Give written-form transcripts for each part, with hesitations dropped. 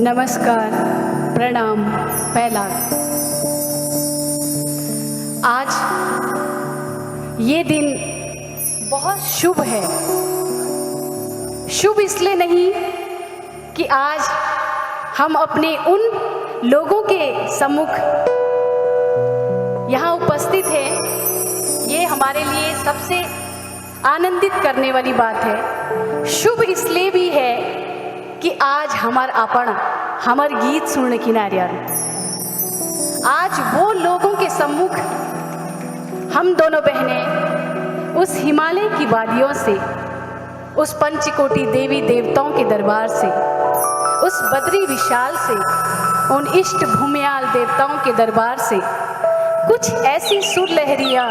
नमस्कार, प्रणाम, पहला। आज ये दिन बहुत शुभ है। शुभ इसलिए नहीं कि आज हम अपने उन लोगों के सम्मुख यहाँ उपस्थित हैं, ये हमारे लिए सबसे आनंदित करने वाली बात है। शुभ इसलिए भी है कि आज हमार आपण हमार गीत सुनने की नारियार आज वो लोगों के सम्मुख हम दोनों बहनें उस हिमालय की वादियों से, उस पंचकोटि देवी देवताओं के दरबार से, उस बद्री विशाल से, उन इष्ट भूमियाल देवताओं के दरबार से कुछ ऐसी सुर लहरियाँ,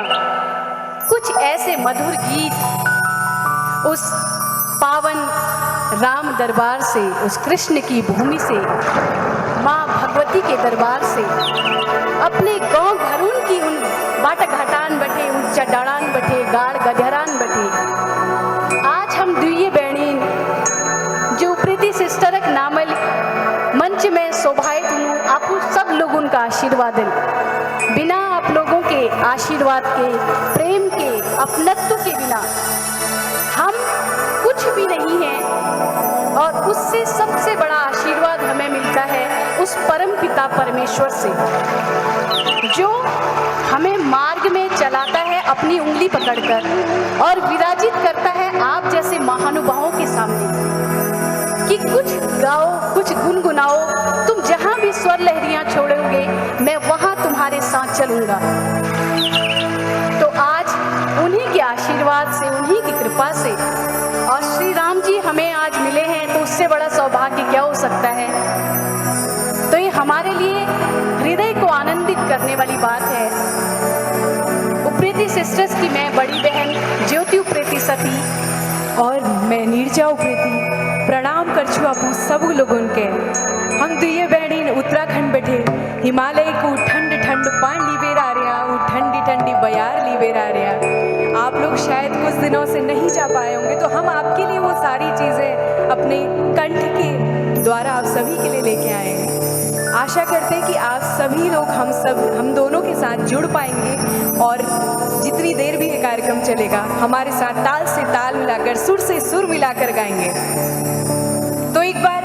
कुछ ऐसे मधुर गीत उस पावन राम दरबार से, उस कृष्ण की भूमि से, माँ भगवती के दरबार से, अपने गांव घरून की उन बाट घाटान बटे, उन चडाड़ान बटे, गाड़ गधरान बटे, आज हम दुइये बहनीन जो प्रीति सिस्टरक नामल मंच में शोभायत हूँ, आपको सब लोगों का आशीर्वाद। बिना आप लोगों के आशीर्वाद के, प्रेम के, अपनत्व के बिना हम कुछ भी नहीं है। और उससे सबसे बड़ा आशीर्वाद हमें मिलता है उस परम पिता परमेश्वर से, जो हमें मार्ग में चलाता है अपनी उंगली पकड़कर और विराजित करता है आप जैसे महानुभावों के सामने कि कुछ गाओ, कुछ गुनगुनाओ, तुम जहां भी स्वर लहरियां छोड़ोगे मैं वहां तुम्हारे साथ चलूंगा। तो आज उन्हीं के आशीर्वाद से, उन्हीं की कृपा से, और श्री राम जी हमें आज मिले हैं, तो उससे बड़ा सौभाग्य क्या हो सकता है। तो ये हमारे लिए हृदय को आनंदित करने वाली बात है। उप्रेती सिस्टर्स की मैं बड़ी बहन ज्योति उप्रेती सती और मैं नीरजा उप्रेती प्रणाम कर छु आपू सब लोगों के। हम दुइये बहनीन उत्तराखंड बैठे हिमालय को ठंड ठंड पान लीवेर आ रहा, वो ठंडी ठंडी बयार लीवेर आ रहा। आप लोग शायद कुछ दिनों से नहीं जा पाए होंगे, तो हम आपके लिए वो सारी चीज़ें अपने कंठ के द्वारा आप सभी के लिए लेके आए हैं। आशा करते हैं कि आप सभी लोग हम दोनों के साथ जुड़ पाएंगे और जितनी देर भी ये कार्यक्रम चलेगा हमारे साथ ताल से ताल मिलाकर, सुर से सुर मिलाकर गाएंगे। तो एक बार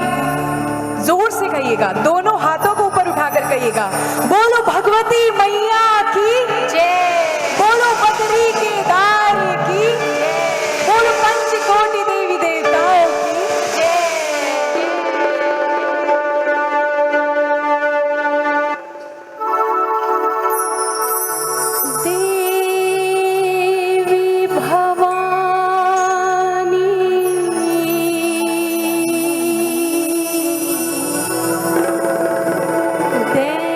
जोर से कहिएगा, दोनों हाथों को ऊपर उठाकर कहिएगा, बोलो भगवती मैया की जय, बोलो बद्री केदार की जय, बोलो पंचकोटि देवी देवताओं की जय। देवी भवानी देवी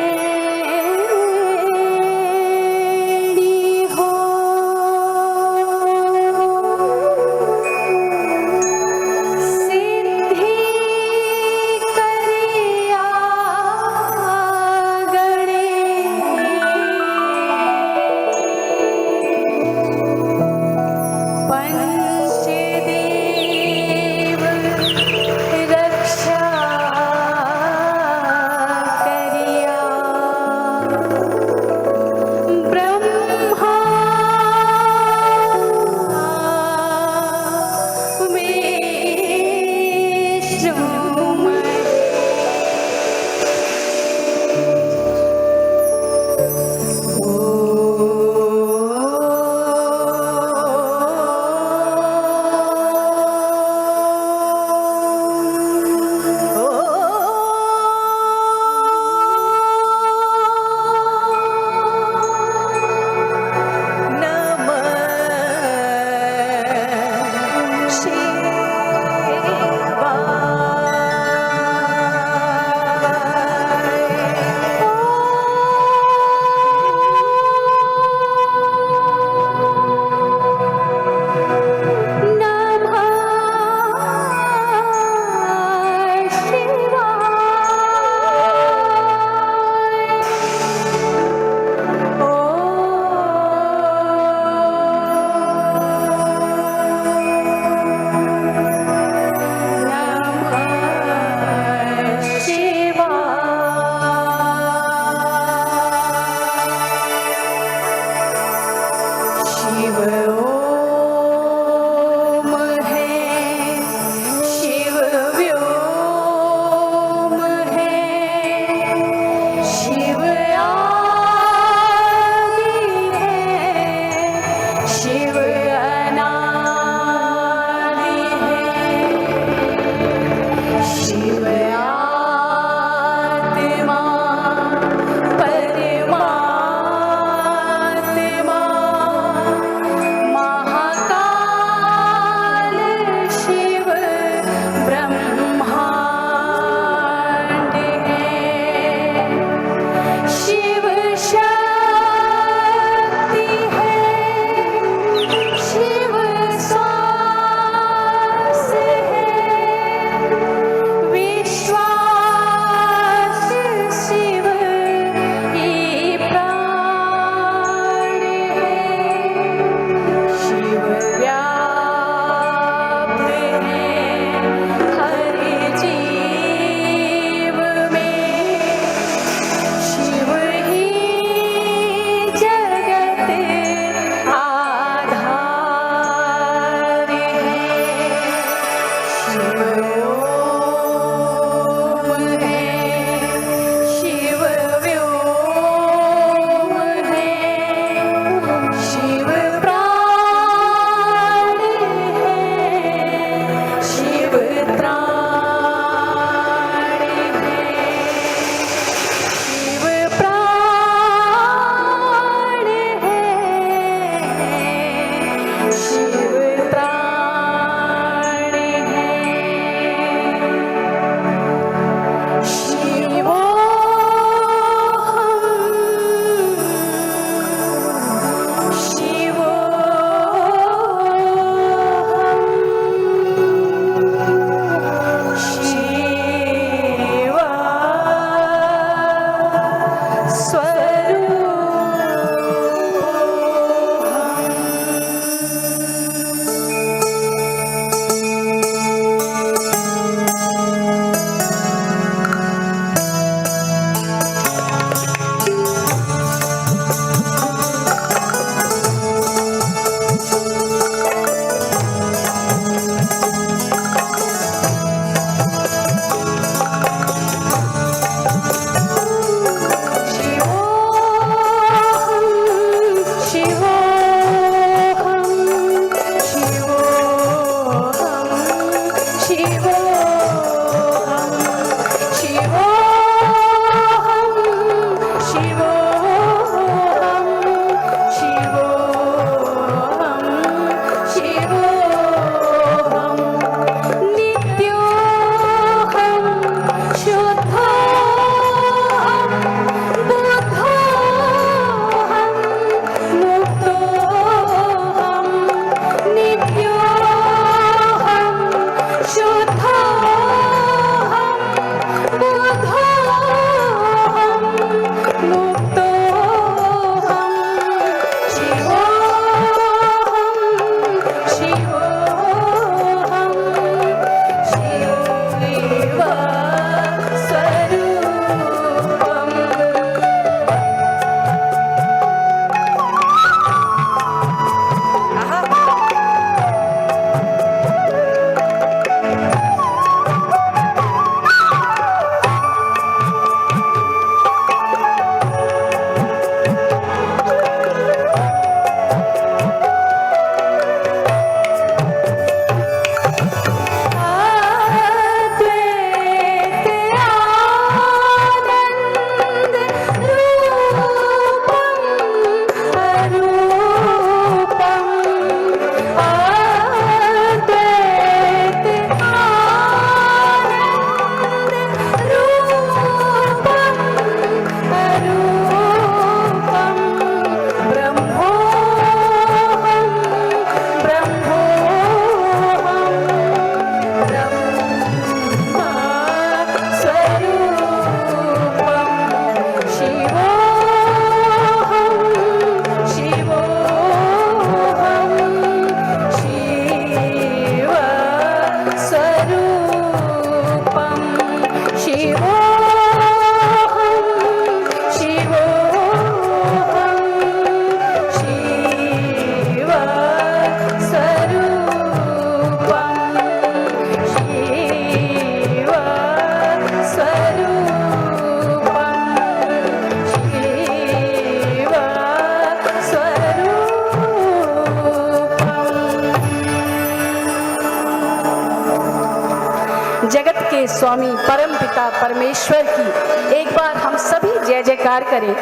जगत के स्वामी परम पिता परमेश्वर की एक बार हम सभी जय जयकार करें,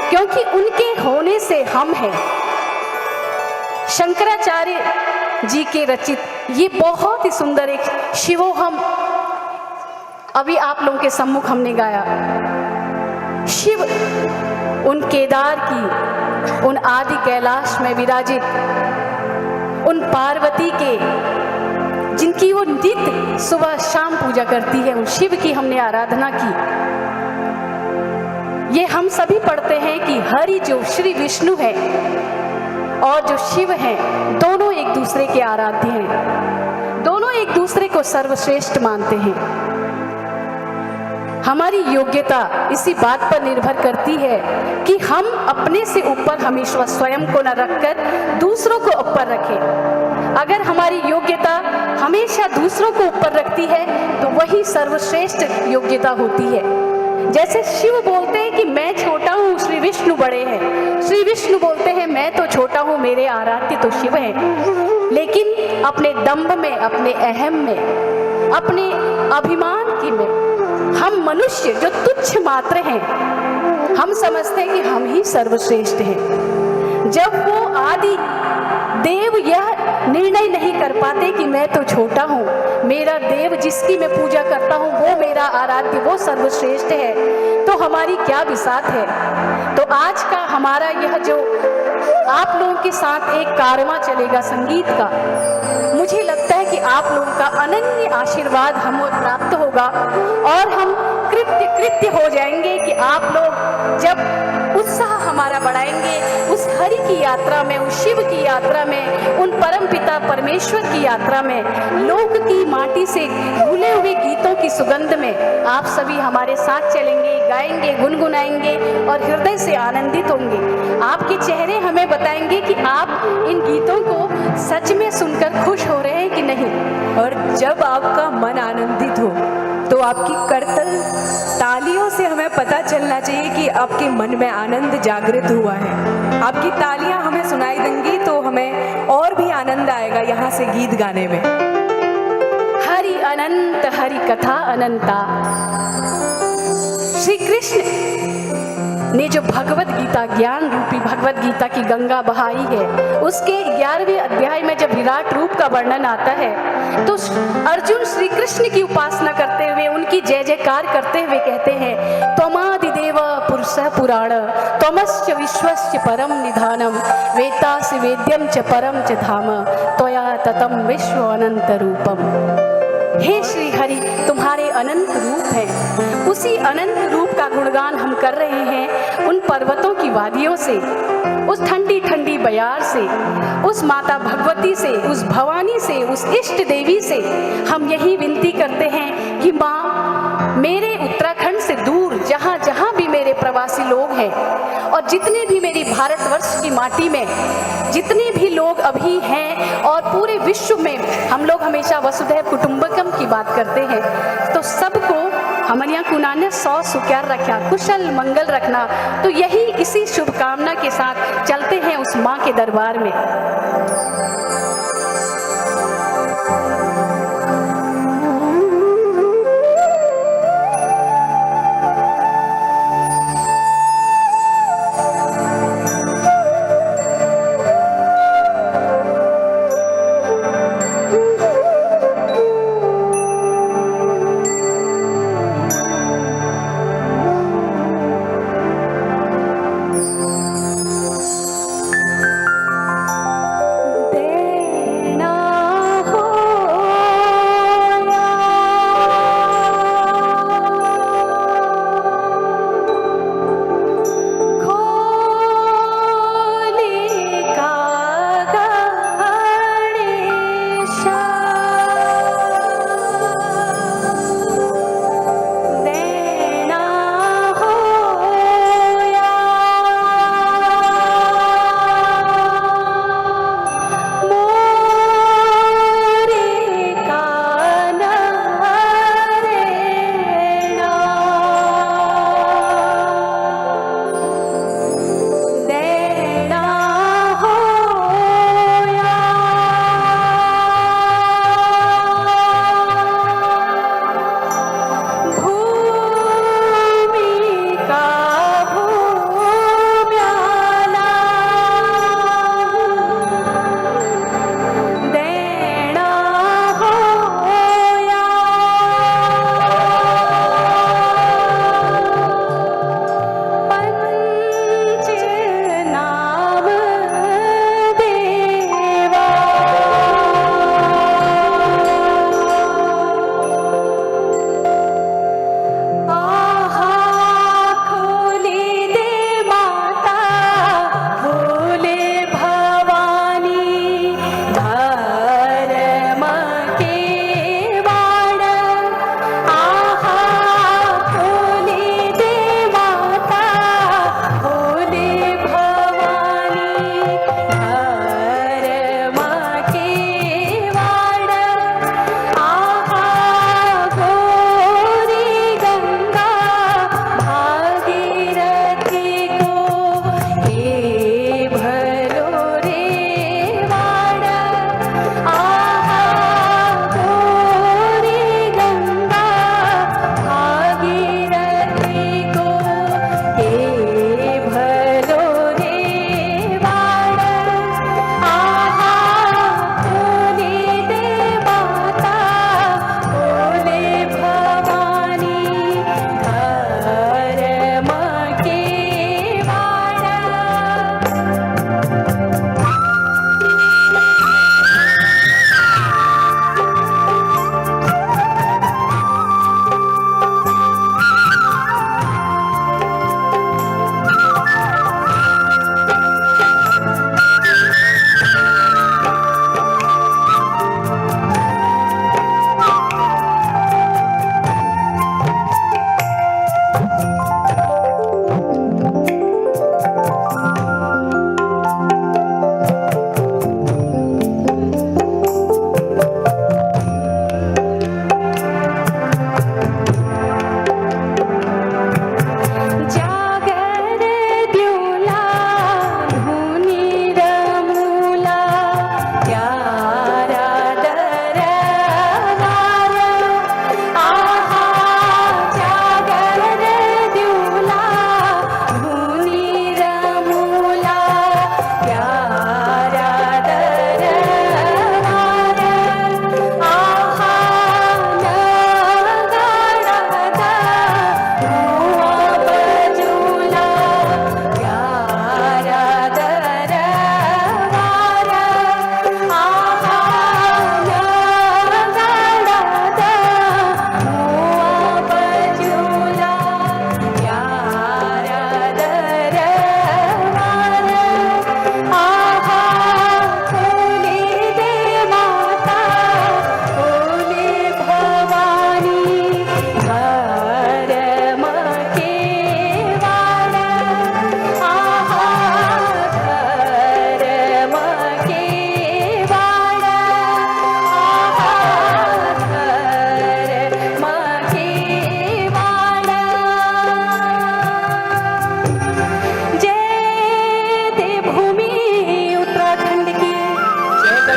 क्योंकि उनके होने से हम हैं। शंकराचार्य जी के रचित ये बहुत ही सुंदर एक शिवोहम अभी आप लोगों के सम्मुख हमने गाया। शिव उन केदार की, उन आदि कैलाश में विराजित, उन पार्वती के जिनकी वो नित्य सुबह शाम पूजा करती है, उन शिव की हमने आराधना की। ये हम सभी पढ़ते हैं कि हरि जो श्री विष्णु है और जो शिव हैं, दोनों एक दूसरे के आराध्य हैं, दोनों एक दूसरे को सर्वश्रेष्ठ मानते हैं। हमारी योग्यता इसी बात पर निर्भर करती है कि हम अपने से ऊपर हमेशा स्वयं को न रखकर दूसरों को ऊपर रखें। अगर हमारी योग्यता हमेशा दूसरों को ऊपर रखती है तो वही सर्वश्रेष्ठ योग्यता होती है। जैसे शिव बोलते हैं कि मैं छोटा हूँ, श्री विष्णु बड़े हैं। श्री विष्णु बोलते हैं मैं तो छोटा हूँ, मेरे आराध्य तो शिव हैं। लेकिन अपने दंभ में, अपने अहम में, अपने अभिमान की में हम मनुष्य जो तुच्छ मात्र हैं, हम समझते हैं कि हम ही सर्वश्रेष्ठ हैं। जब वो आदि देव यह निर्णय नहीं कर पाते कि मैं तो छोटा हूँ, मेरा देव जिसकी मैं पूजा करता हूँ वो मेरा आराध्य, वो सर्वश्रेष्ठ है, तो हमारी क्या बिसात है। तो आज का हमारा यह जो आप लोगों के साथ एक कारवां चलेगा संगीत का, मुझे लगता है कि आप लोगों का अनन्य आशीर्वाद हमें प्राप्त होगा और हम कृत्य हो जाएंगे कि आप लोग जब उत्साह हमारा बढ़ाएंगे उस हरि की यात्रा में, उस शिव की यात्रा में, उन परम पिता परमेश्वर की यात्रा में, लोक की माटी से घुले हुए गीतों की सुगंध में आप सभी हमारे साथ चलेंगे, गाएंगे, गुनगुनाएंगे और हृदय से आनंदित होंगे। आपके चेहरे हमें बताएंगे कि आप इन गीतों को सच में सुनकर खुश हो रहे हैं कि नहीं। और जब आपका मन आनंदित हो तो आपकी करतल तालियों से हमें पता चलना चाहिए कि आपके मन में आनंद जागृत हुआ है। आपकी तालियां हमें सुनाई देंगी तो हमें और भी आनंद आएगा यहाँ से गीत गाने में। हरि अनंत हरि कथा अनंता। श्री कृष्ण ने जो भगवत गीता, ज्ञान रूपी भगवत गीता की गंगा बहाई है, उसके 11वें अध्याय में जब विराट रूप का वर्णन आता है तो अर्जुन श्री कृष्ण की उपासना करते हुए, उनकी जय जयकार करते हुए कहते हैं, त्वमादिदेव पुरुषः पुराण त्वमस्य विश्वस्य परम निधानम वेत्तासि वेद्यम च परम च धाम त्वया ततम विश्व अनंत रूपम। हे श्री हरि, तुम्हारे अनंत रूप हैं। उसी अनंत रूप का गुणगान हम कर रहे हैं उन पर्वतों की वादियों से, उस ठंडी ठंडी बयार से, उस माता भगवती से, उस भवानी से, उस इष्ट देवी से हम यही विनती करते हैं कि माँ, मेरे उत्तराखंड से दूर जहाँ जहाँ भी मेरे प्रवासी लोग हैं और जितने भी मेरी भारतवर्ष की माटी में जितने भी लोग अभी हैं और पूरे विश्व में हम लोग हमेशा वसुधैव कुटुंबकम की बात करते हैं, तो सबको हमारे यहाँ कुनाने 100 सुक्यार रखा, कुशल मंगल रखना। तो यही इसी शुभकामना के साथ चलते हैं उस माँ के दरबार में।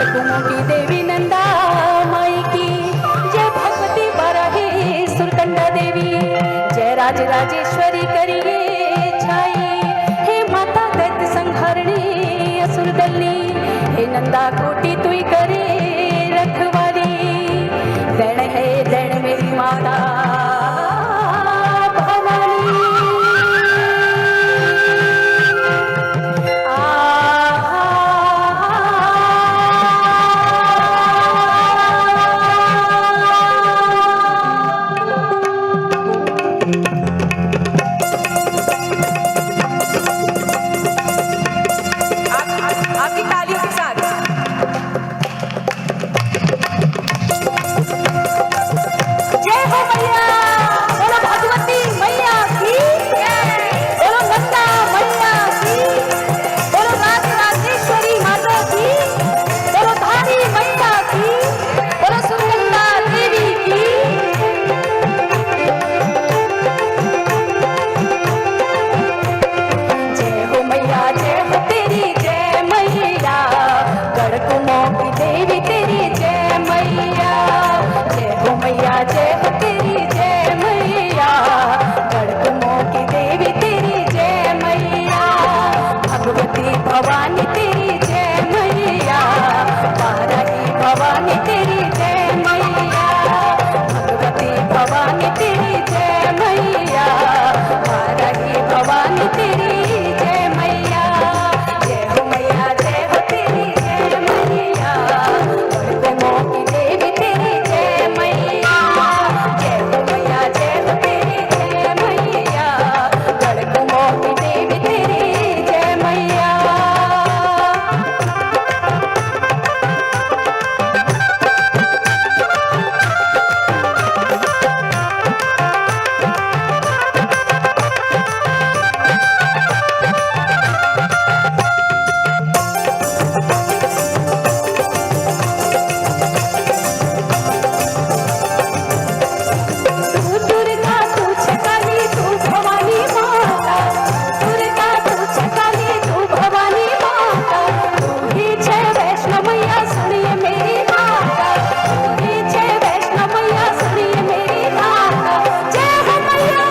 गढ़कुमों की देवी नंदा माई की जय, भगवती बाराही सुरकंडा देवी जय, राज राजेश्वरी करिए छाई, हे माता दैत्य संहारणी असुर दलनी, हे नंदा कोटि तुई करे रखवाली, दैन है दैन मेरी माता आपकी तालियों के साथ जय हो मैया, बोलो भगवती मैया की जय, बोलो नंदा मैया की, बोलो राज राजेश्वरी माता की, बोलो धारी मैया की, बोलो सुरकंडा देवी की। जय हो मैया, जय हो तेरी जय मैया, गढ़कुमों की देवी तेरी जय मैया, जय हो मैया, जय हो तेरी जय मैया, गढ़कुमों की देवी तेरी जय मैया, भगवती भवानी तेरी जय मैया, बाराही भवानी तेरी जय मैया, भगवती भवानी तेरी जय मैया, बाराही भवानी तेरी जय मैया, जय हो मैया, जय हो तेरी जय मैया, गढ़कुमों की देवी तेरी जय मैया, जय हो मैया, जय हो तेरी जय मैया, गढ़कुमों की देवी तेरी जय मैया। तू दुर्गा तू छकाली तू भवानी माता, दुर्गा तू छकाली तू भवानी माता, तू ही जय वैष्णो मैया सुनिए मेरी माता, तू ही जय वैष्णो मैया सुनिए मेरी माता, जय हो मैया,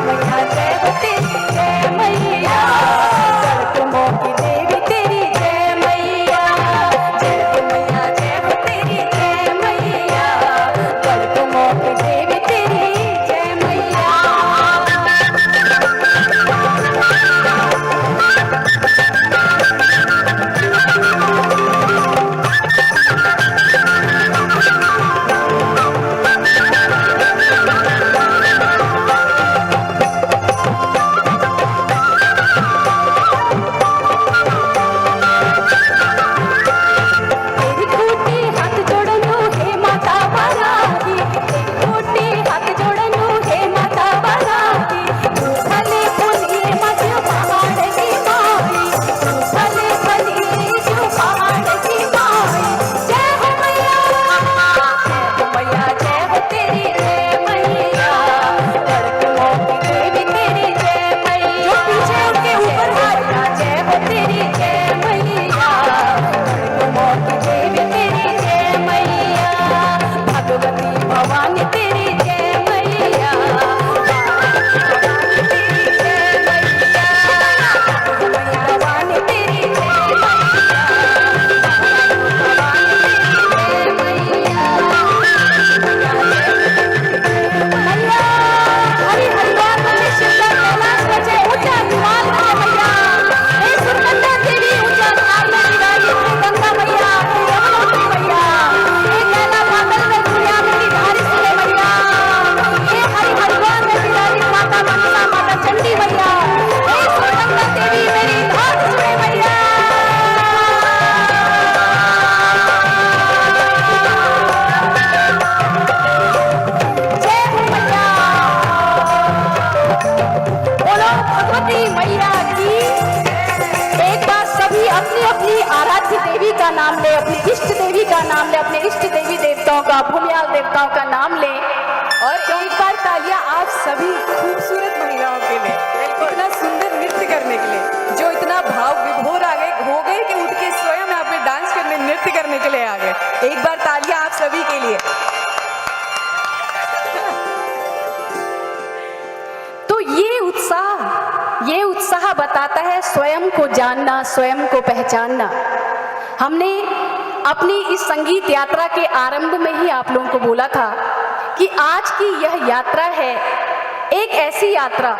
मैया जय हो तेरी जय मैया, गढ़कुमों की देवी तेरी जय मैया, जय हो मैया, जय हो तेरी जय मैया, गढ़कुमों की देवी तेरी जय मैया। तेरी कोटि हाथ जोड़नु हे माता बाराही, तेरी कोटि हाथ जोड़नु हे माता बाराही, तू भले भली मजू पहाड़ की माई, तू भले भली जो पहाड़ की माई, जय हो मैया, जय हो मैया, जय हो तेरी जय मैया, गढ़कुमों की देवी तेरी जय मैया, जो पीछे उनके ऊपर मैया, जय हो तेरी जय मैया, गढ़कुमों की देवी तेरी जय मैया, भगवती भवानी तेरी जय मैया, भवानी तेरी जय मैया, भवानी तेरी जय मैया, भवानी तेरी जय मैया, हरि हरिद्वार में शिवकर कैलाश में जय, ऊंचा हिमाल में मैया, हे सुरकंडा देवी ऊंचा हिमाल में विराजी श्री गंगा मैया, यमुनोत्री मैया, हे कैला बादल में दुनिया मेरी धारी सुने मैया, हे हरि हरिद्वार में विराजी माता मनसा माता चंडी मैया, हे सुरकंडा देवी मेरी धार सुने मैया। जय हो मैया, बोलो भगवती मैया की। एक बार सभी अपनी अपनी आराध्य देवी का नाम ले, अपनी इष्ट देवी का नाम ले, अपने इष्ट देवी देवताओं का, भूमियाल देवताओं का नाम ले, और एक बार तालियां आप सभी खूबसूरत महिलाओं के लिए, इतना सुंदर नृत्य करने के लिए, जो इतना भाव विभोर आ गए हो गए कि उठ के स्वयं यहाँ पे डांस करने नृत्य करने के लिए आ गए। एक बार तालियां आप सभी के लिए। तो ये उत्साह बताता है स्वयं को जानना, स्वयं को पहचानना। हमने अपनी इस संगीत यात्रा के आरंभ में ही आप लोगों को बोला था कि आज की यह यात्रा है एक ऐसी यात्रा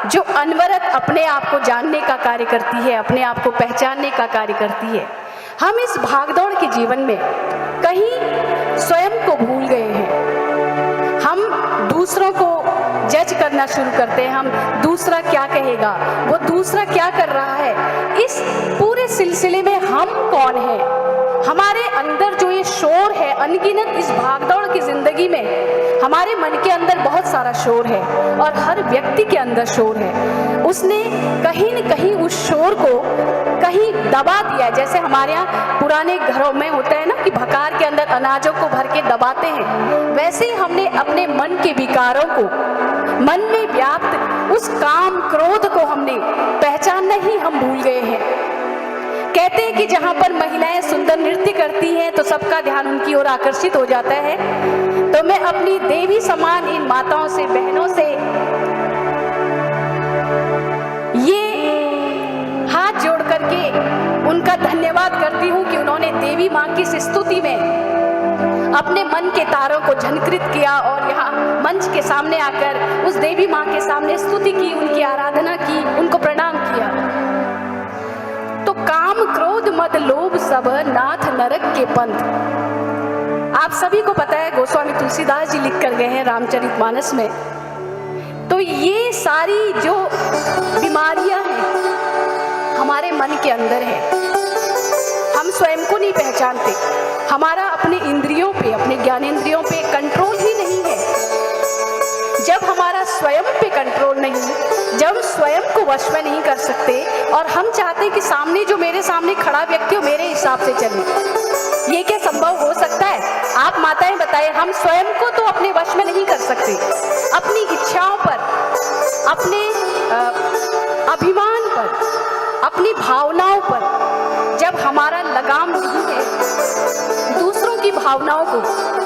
जो अनवरत अपने आप को जानने का कार्य करती है, अपने आप को पहचानने का कार्य करती है। हम इस भागदौड़ के जीवन में कहीं स्वयं को भूल गए हैं। हम दूसरों को जज करना शुरू करते हैं, हम दूसरा क्या कहेगा, वो दूसरा क्या कर रहा है। इस पूरे सिलसिले में हम कौन हैं? हमारे अंदर जो ये शोर है अनगिनत, इस भागदौड़ की जिंदगी में हमारे मन के अंदर बहुत सारा शोर है और हर व्यक्ति के अंदर शोर है। उसने कहीं न कहीं उस शोर को कहीं दबा दिया है। जैसे हमारे यहाँ पुराने घरों में होता है ना कि भकार के अंदर अनाजों को भर के दबाते हैं, वैसे ही हमने अपने मन के विकारों को, मन में व्याप्त उस काम क्रोध को हमने पहचानना ही हम भूल गए हैं। कहते हैं कि जहां पर महिलाएं सुंदर नृत्य करती हैं तो सबका ध्यान उनकी ओर आकर्षित हो जाता है। तो मैं अपनी देवी समान इन माताओं से, बहनों से ये हाथ जोड़ करके उनका धन्यवाद करती हूँ कि उन्होंने देवी माँ की इस स्तुति में अपने मन के तारों को झनकृत किया और यहाँ मंच के सामने आकर उस देवी माँ के सामने स्तुति की, उनकी आराधना की, उनको प्रणाम किया। तो काम क्रोध मद लोभ सब नाथ नरक के पंथ। आप सभी को पता है गोस्वामी तुलसीदास जी लिख कर गए हैं रामचरितमानस में। तो ये सारी जो बीमारियां हैं हमारे मन के अंदर है, हम स्वयं को नहीं पहचानते। हमारा अपने इंद्रियों पे, अपने ज्ञानेंद्रियों पे कंट्रोल ही नहीं है। जब हमारा स्वयं पे कंट्रोल नहीं, जब स्वयं को वश में नहीं कर सकते और हम चाहते हैं कि सामने जो मेरे सामने खड़ा व्यक्ति हो मेरे हिसाब से चले, ये क्या संभव हो सकता है? आप माताएं बताएं, हम स्वयं को तो अपने वश में नहीं कर सकते। अपनी इच्छाओं पर, अपने अभिमान पर, अपनी भावनाओं पर जब हमारा लगाम नहीं है, दूसरों की भावनाओं को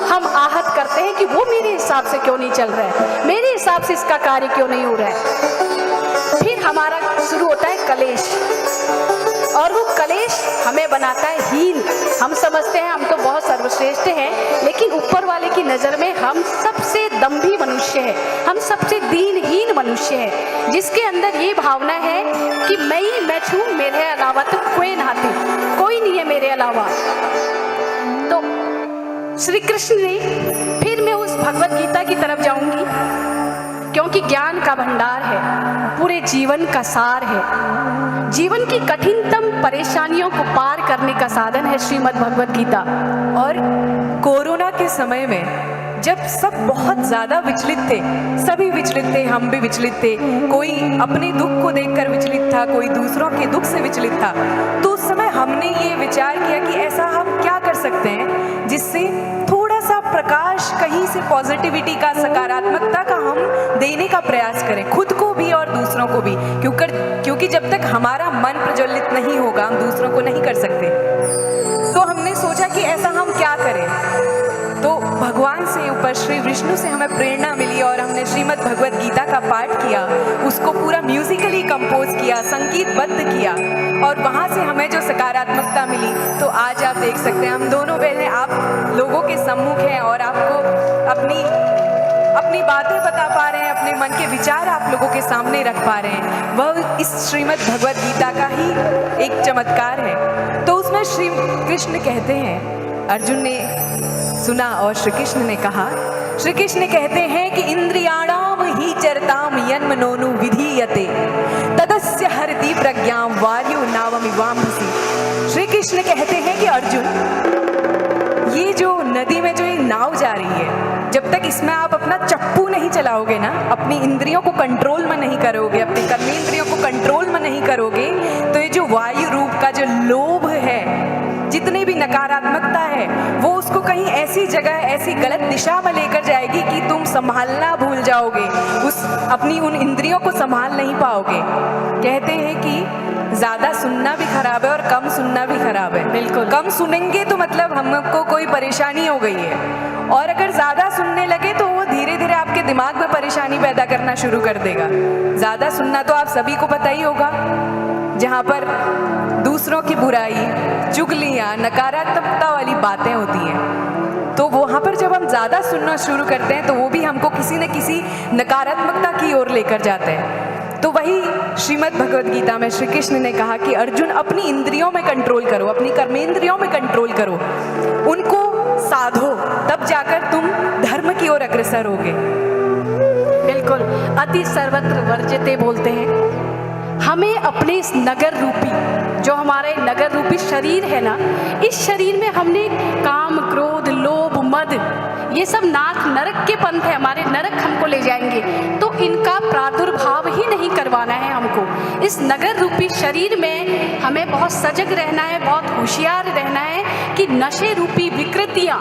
हम आहत करते हैं कि वो मेरे हिसाब से क्यों नहीं चल रहा है, मेरे हिसाब से इसका कार्य क्यों नहीं हो रहा है। फिर हमारा शुरू होता है कलेश, और वो कलेश हमें बनाता है हीन। हम समझते हैं हम तो बहुत सर्वश्रेष्ठ हैं, लेकिन ऊपर वाले की नज़र में हम सबसे दंभी मनुष्य हैं, हम सबसे दीनहीन मनुष्य हैं, जिसके अंदर ये भावना है कि मैं छूं, मेरे अलावा तो कोई नहाते, कोई नहीं है मेरे अलावा। तो श्री कृष्ण ने, फिर मैं उस भगवत गीता की तरफ जाऊंगी क्योंकि ज्ञान का भंडार है, पूरे जीवन का सार है, जीवन की कठिनतम परेशानियों को पार करने का साधन है श्रीमद् भगवत गीता। और कोरोना के समय में जब सब बहुत ज्यादा विचलित थे, सभी विचलित थे, हम भी विचलित थे, कोई अपने दुख को देखकर विचलित था, कोई दूसरों के दुख से विचलित था, तो उस समय हमने ये विचार किया कि ऐसा हम क्या कर सकते हैं जिससे थोड़ा सा प्रकाश, कहीं से पॉजिटिविटी का, सकारात्मकता का हम देने का प्रयास करें, खुद को भी और दूसरों को भी, क्योंकि जब तक हमारा मन प्रज्वलित नहीं होगा हम दूसरों को नहीं कर सकते। तो हमने सोचा कि ऐसा हम क्या करें। तो भगवान से, ऊपर श्री विष्णु से हमें प्रेरणा मिली और हमने श्रीमद् भगवत गीता का पाठ किया, उसको पूरा म्यूजिकली कंपोज किया, संगीतबद्ध किया, और वहाँ से हमें जो सकारात्मकता मिली, तो आज आप देख सकते हैं हम दोनों बहनें आप लोगों के सम्मुख हैं और आपको अपनी बातें बता पा रहे हैं, अपने मन के विचार आप लोगों के सामने रख पा रहे हैं। वह इस श्रीमद् भगवत गीता का ही एक चमत्कार है। तो उसमें श्री कृष्ण कहते हैं, अर्जुन ने सुना और श्री कृष्ण ने कहा, श्री कृष्ण कहते हैं कि इंद्रियाणाम ही चरताम यन्मनोनु विधीयते तदस्य हरति प्रज्ञाम वायु नावमिवाम्भसि। श्री कृष्ण कहते हैं कि अर्जुन, ये जो नदी में जो एक नाव जा रही है, जब तक इसमें आप अपना चप्पू नहीं चलाओगे ना, अपनी इंद्रियों को कंट्रोल में नहीं करोगे, अपने कर्मेंद्रियों को कंट्रोल में नहीं करोगे, तो ये जो वायु रूप का जो लोभ है, जितनी भी नकारात्मकता है, वो उसको कहीं ऐसी जगह, ऐसी गलत दिशा में लेकर जाएगी कि तुम संभालना भूल जाओगे, उन इंद्रियों को संभाल नहीं पाओगे। कहते हैं कि ज़्यादा सुनना भी खराब है और कम सुनना भी खराब है। बिल्कुल। कम सुनेंगे तो मतलब हमको कोई परेशानी हो गई है, और अगर ज़्यादा सुनने लगे तो वो धीरे धीरे आपके दिमाग में परेशानी पैदा करना शुरू कर देगा। ज़्यादा सुनना तो आप सभी को पता ही होगा, जहाँ पर दूसरों की बुराई, चुगलियाँ, नकारात्मकता वाली बातें होती हैं, तो वहाँ पर जब हम ज़्यादा सुनना शुरू करते हैं तो वो भी हमको किसी न किसी नकारात्मकता की ओर लेकर जाते हैं। तो वही श्रीमद् भगवद गीता में श्री कृष्ण ने कहा कि अर्जुन अपनी इंद्रियों में कंट्रोल करो, अपनी कर्मेंद्रियों में कंट्रोल करो, उनको साधो, तब जाकर तुम धर्म की ओर अग्रसर होगे। बिल्कुल, अति सर्वत्र वर्जते बोलते हैं। हमें अपने इस नगर रूपी, जो हमारे नगर रूपी शरीर है ना, इस शरीर में हमने काम, क्रोध, लोभ, मद, ये सब नाक नरक के पंथ है, हमारे नरक हमको ले जाएंगे, तो इनका प्रादुर्भाव ही नहीं करवाना है हमको। इस नगर रूपी शरीर में हमें बहुत सजग रहना है, बहुत होशियार रहना है कि नशे रूपी विकृतियाँ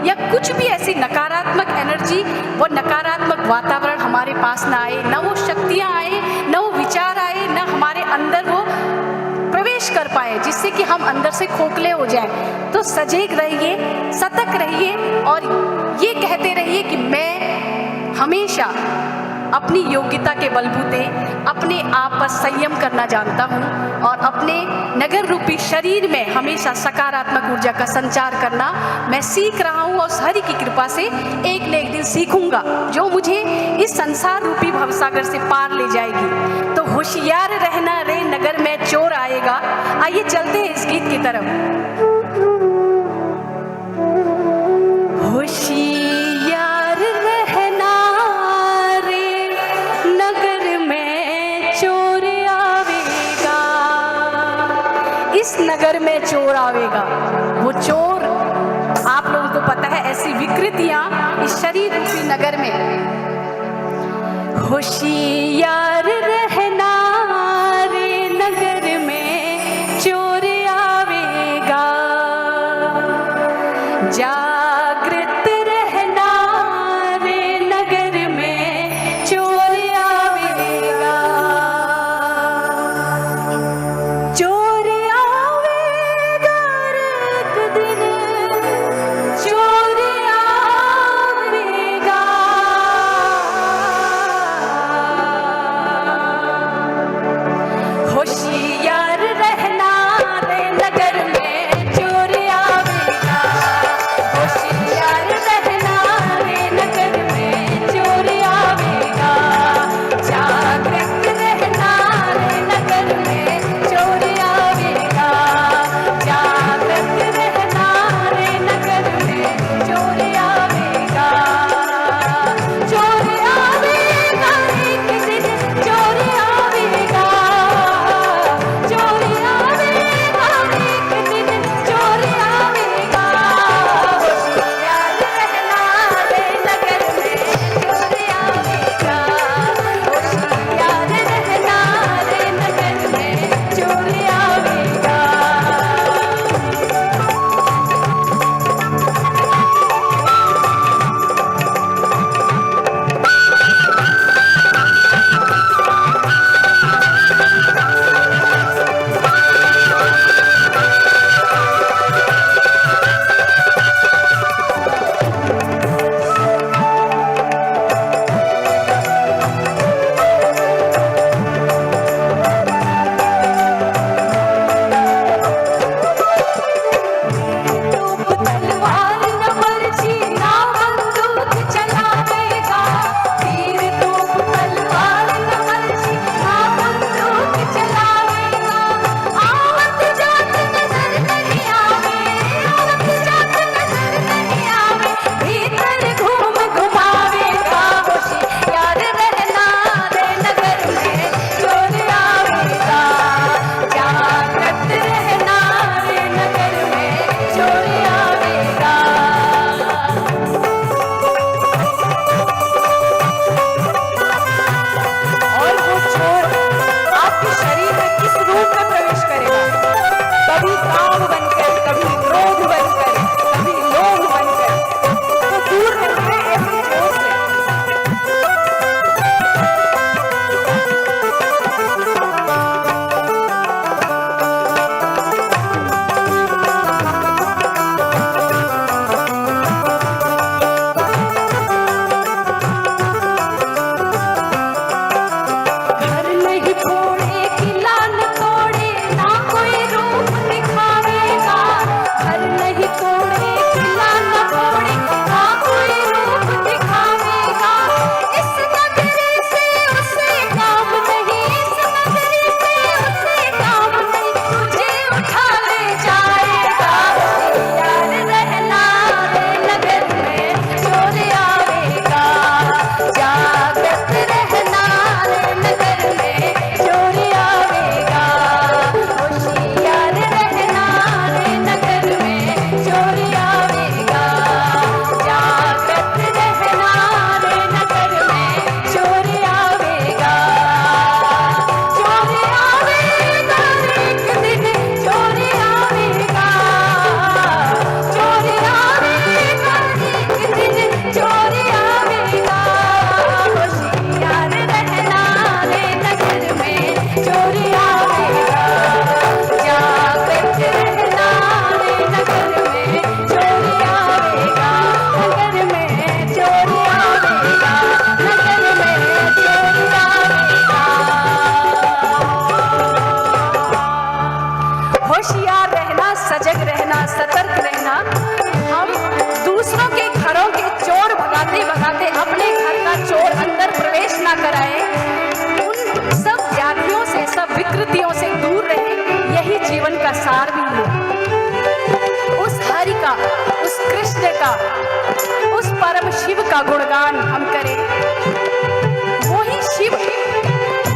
या कुछ भी ऐसी नकारात्मक एनर्जी, वो नकारात्मक वातावरण हमारे पास ना आए, न वो शक्तियाँ आए, न वो विचार आए, न हमारे अंदर वो प्रवेश कर पाए, जिससे कि हम अंदर से खोखले हो जाएं। तो सजग रहिए, सतर्क रहिए और ये कहते रहिए कि मैं हमेशा अपनी योग्यता के बलबूते अपने आप पर संयम करना जानता हूँ और अपने नगर रूपी शरीर में हमेशा सकारात्मक ऊर्जा का संचार करना मैं सीख रहा हूँ और हरि की कृपा से एक न एक दिन सीखूंगा, जो मुझे इस संसार रूपी भवसागर से पार ले जाएगी। तो होशियार रहना रे नगर में चोर आएगा। आइए चलते हैं इस गीत की तरफ। होशियार रहना रे नगर में चोर आवेगा, इस नगर में चोर आवेगा। वो चोर आप लोगों को पता है, ऐसी विकृतियां इस शरीर रूपी नगर में। होशियार रहना रे नगर में चोर आवेगा, जागृत रहना रे नगर में चोर आवेगा, चोर आवेगा रे एक दिन, चोर आवेगा। होशियार रहना रे नगर में चोर आवेगा, अनुसार भी है। उस हरि का, उस कृष्ण का, उस परम शिव का गुणगान हम करें। वही शिव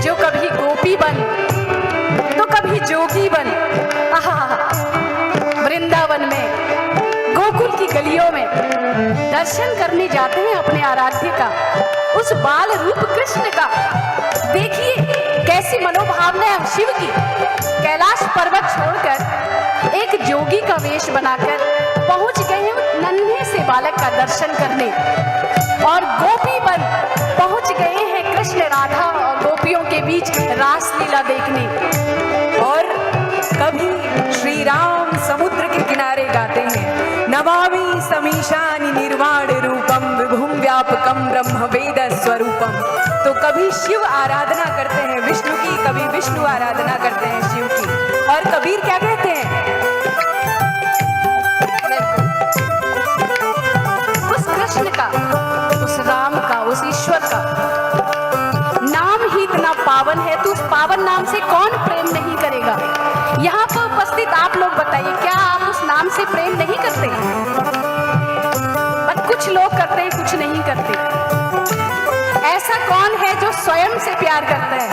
जो कभी गोपी बन तो कभी जोगी बन, वृंदावन में, गोकुल की गलियों में दर्शन करने जाते हैं अपने आराध्य का, उस बाल रूप कृष्ण का। देखिए कैसी मनोभावना है शिव की। कैलाश पर्वत छोड़कर एक जोगी का वेश बनाकर पहुंच गए हैं नन्हे से बालक का दर्शन करने, और गोपी बन पहुंच गए हैं कृष्ण राधा और गोपियों के बीच रास लीला देखने। और कभी श्री राम समुद्र के किनारे गाते हैं, नमामि समीशानि निर्वाण रूपम विभुम व्यापकम ब्रह्म वेद स्वरूपम। तो कभी शिव आराधना करते हैं विष्णु की, कभी विष्णु आराधना करते हैं शिव की। और कबीर क्या कहते हैं, उस कृष्ण का, उस राम का, उस ईश्वर का नाम ही इतना पावन है, तो उस पावन नाम से कौन प्रेम नहीं करेगा। यहाँ पर उपस्थित आप लोग बताइए, क्या आप उस नाम से प्रेम नहीं करते? बट कुछ लोग करते हैं, कुछ नहीं करते। ऐसा कौन है जो स्वयं से प्यार करता है?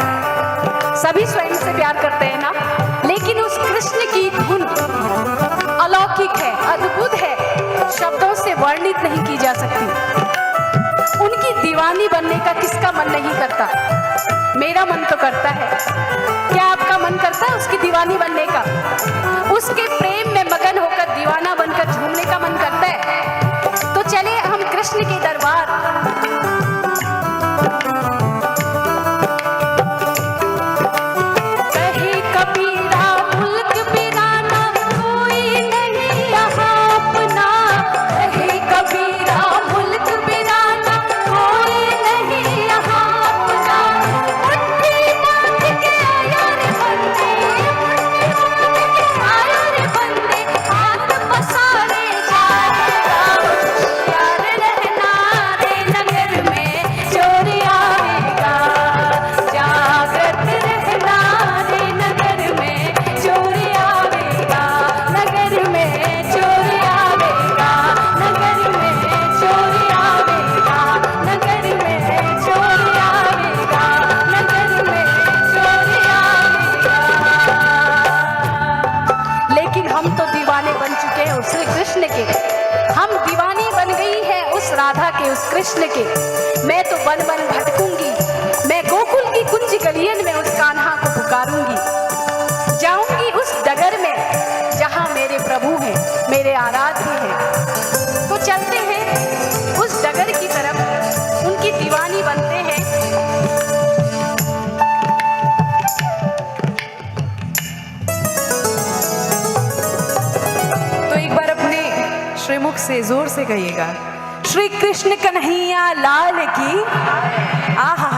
सभी स्वयं से प्यार करते हैं ना, लेकिन उस कृष्ण की धुन अलौकिक है, अद्भुत है, शब्दों से वर्णित नहीं की जा सकती। उनकी दीवानी बनने का किसका मन नहीं करता? मेरा मन तो करता है। क्या आपका मन करता है उसकी दीवानी बनने का? उसके प्रेम में मगन होकर दीवाना बनकर झूमने का मन करता है? तो चले हम कृष्ण के दरबार। कहे कबीरा मुल्क बिराना कोई नहीं यहाँ अपना, कहे कबीरा मुल्क बिराना कोई नहीं यहाँ अपना। मुट्ठी बांध के आया रे बंदे, मुट्ठी बांध के आया रे बंदे, हाथ पसारे जाएगा होशियार रहना रे, नगर में चोर आएगा, जागृत रहना रे, नगर में चोर आएगा, नगर में चोर आएगा, नगर में चोर आएगा, नगर में चोर आएगा, नगर में चोर आएगा। लेकिन हम तो दीवाने बन चुके हैं उस कृष्ण के, हम दीवानी बन गई है उस राधा के, उस कृष्ण के। मैं तो बन बन भटकूंगी, मैं गोकुल की कुंज गलियन में उस कान्हा को पुकारूंगी, जाऊंगी उस डगर में जहां मेरे प्रभु हैं, मेरे आराध्य हैं। तो चलते हैं उस डगर की तरफ, उनकी दीवानी बनते हैं। तो एक बार अपने श्रीमुख से जोर से कहिएगा, श्री कृष्ण कन्हैया लाल की। आहा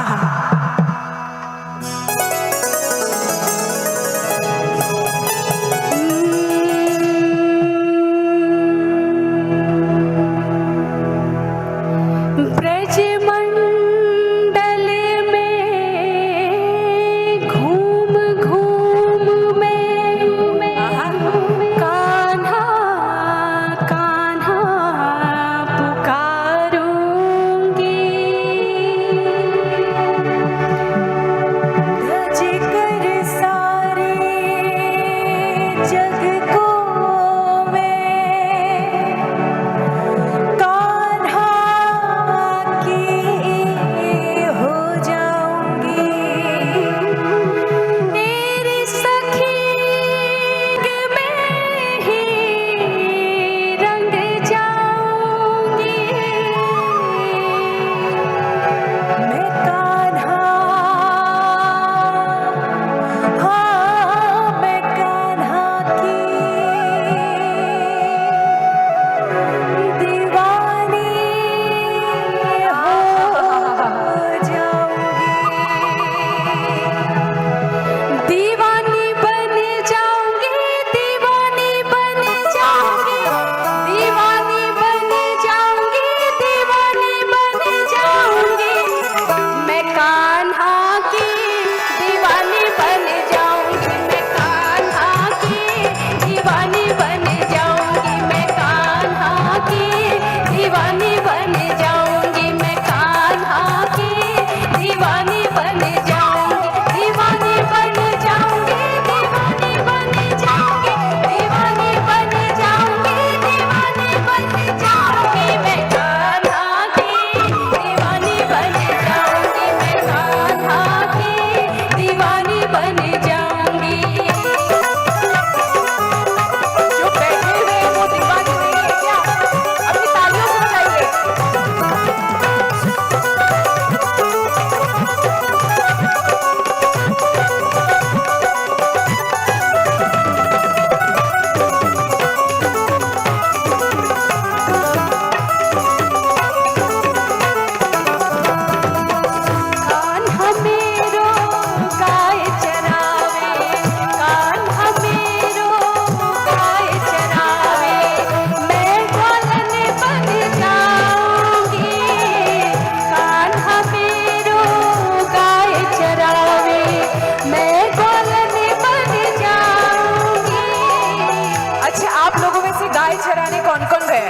चराने कौन कौन गए?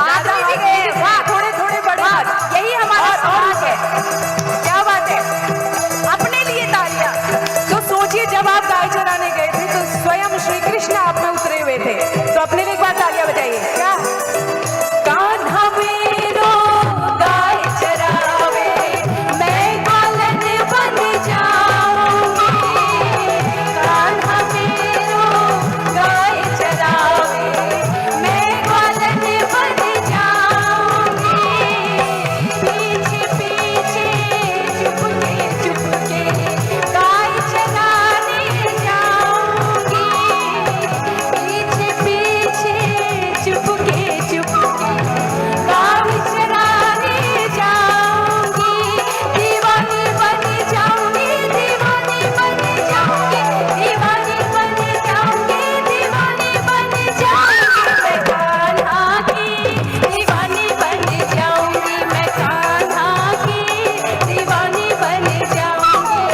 आदमी भी गए। वाह, थोड़े थोड़े बड़े हाथ। यही हमारा समाज है। क्या बात है, अपने लिए तालियां। तो सोचिए जब आप गाय चराने गए थे तो स्वयं श्री कृष्ण आप में उतरे हुए थे, तो अपने लिए एक बार तालियां बजाइए। क्या कान्हा मेरो गाय चरावे, मैं पालन बन जाऊंगी। कान्हा मेरो गाय चरावे, मैं पालन बन जाऊंगी। पीछे पीछे चुपके गाय चराने जाऊंगी। पीछे पीछे चुपके गाय चराने जाऊंगी। दीवानी बन जाऊंगी, दीवानी बन जाऊंगी, दीवानी बन जाऊंगी, दीवानी बन जाऊंगी। मैं कान्हा की दीवानी बन जाऊंगी, मैं कान्हा की दीवानी बन जाऊंगी।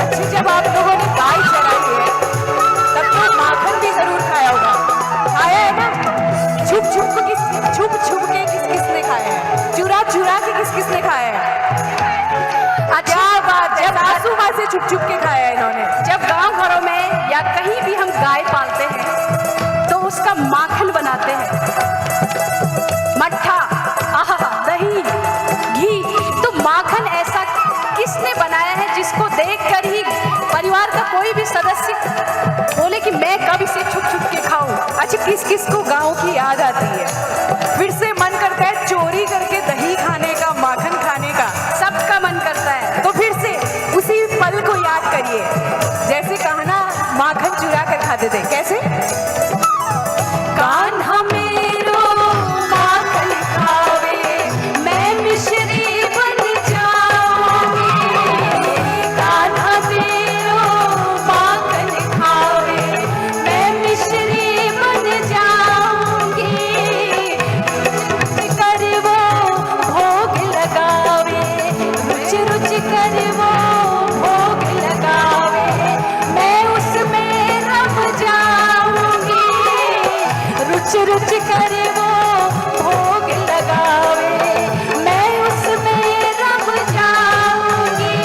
अच्छा, जब आप लोगों ने गाय चराई है तब तो माखन भी जरूर खाया होगा, खाया है ना? छुप छुप के किस किसने खाया है? चुरा चुरा के किस किसने खाया है? क्या बात है, सासू माँ से छुप छुप के खाया है इन्होंने। जब गांव घरों में या कहीं भी हम गाय पालते हैं तो उसका माखन बनाते हैं, मट्ठा, आहा, दही, घी। तो माखन ऐसा किसने बनाया है जिसको देखकर ही परिवार का कोई भी सदस्य बोले कि मैं कब इसे छुप छुप के खाऊं? अच्छा, किस किस को गाँव की याद आती है? फिर से मन करता है चोरी करके दही खाने का, माखन खाने का। सबका मन करता है। तो फिर से उसी पल को याद करिए जैसे कान्हा माखन चुरा कर खाते थे। कैसे? कान्हा मेरो माखन खावे, मैं मिश्री बन जाऊंगी। कान्हा मेरो माखन खावे, मैं मिश्री बन जाऊंगी। कर वो भोग लगावे, रुच रुच कर वो भोग लगावे, मैं उसमें रम जाऊंगी। रुच रुच कर वो भोग लगावे, मैं उसमें रम जाऊंगी।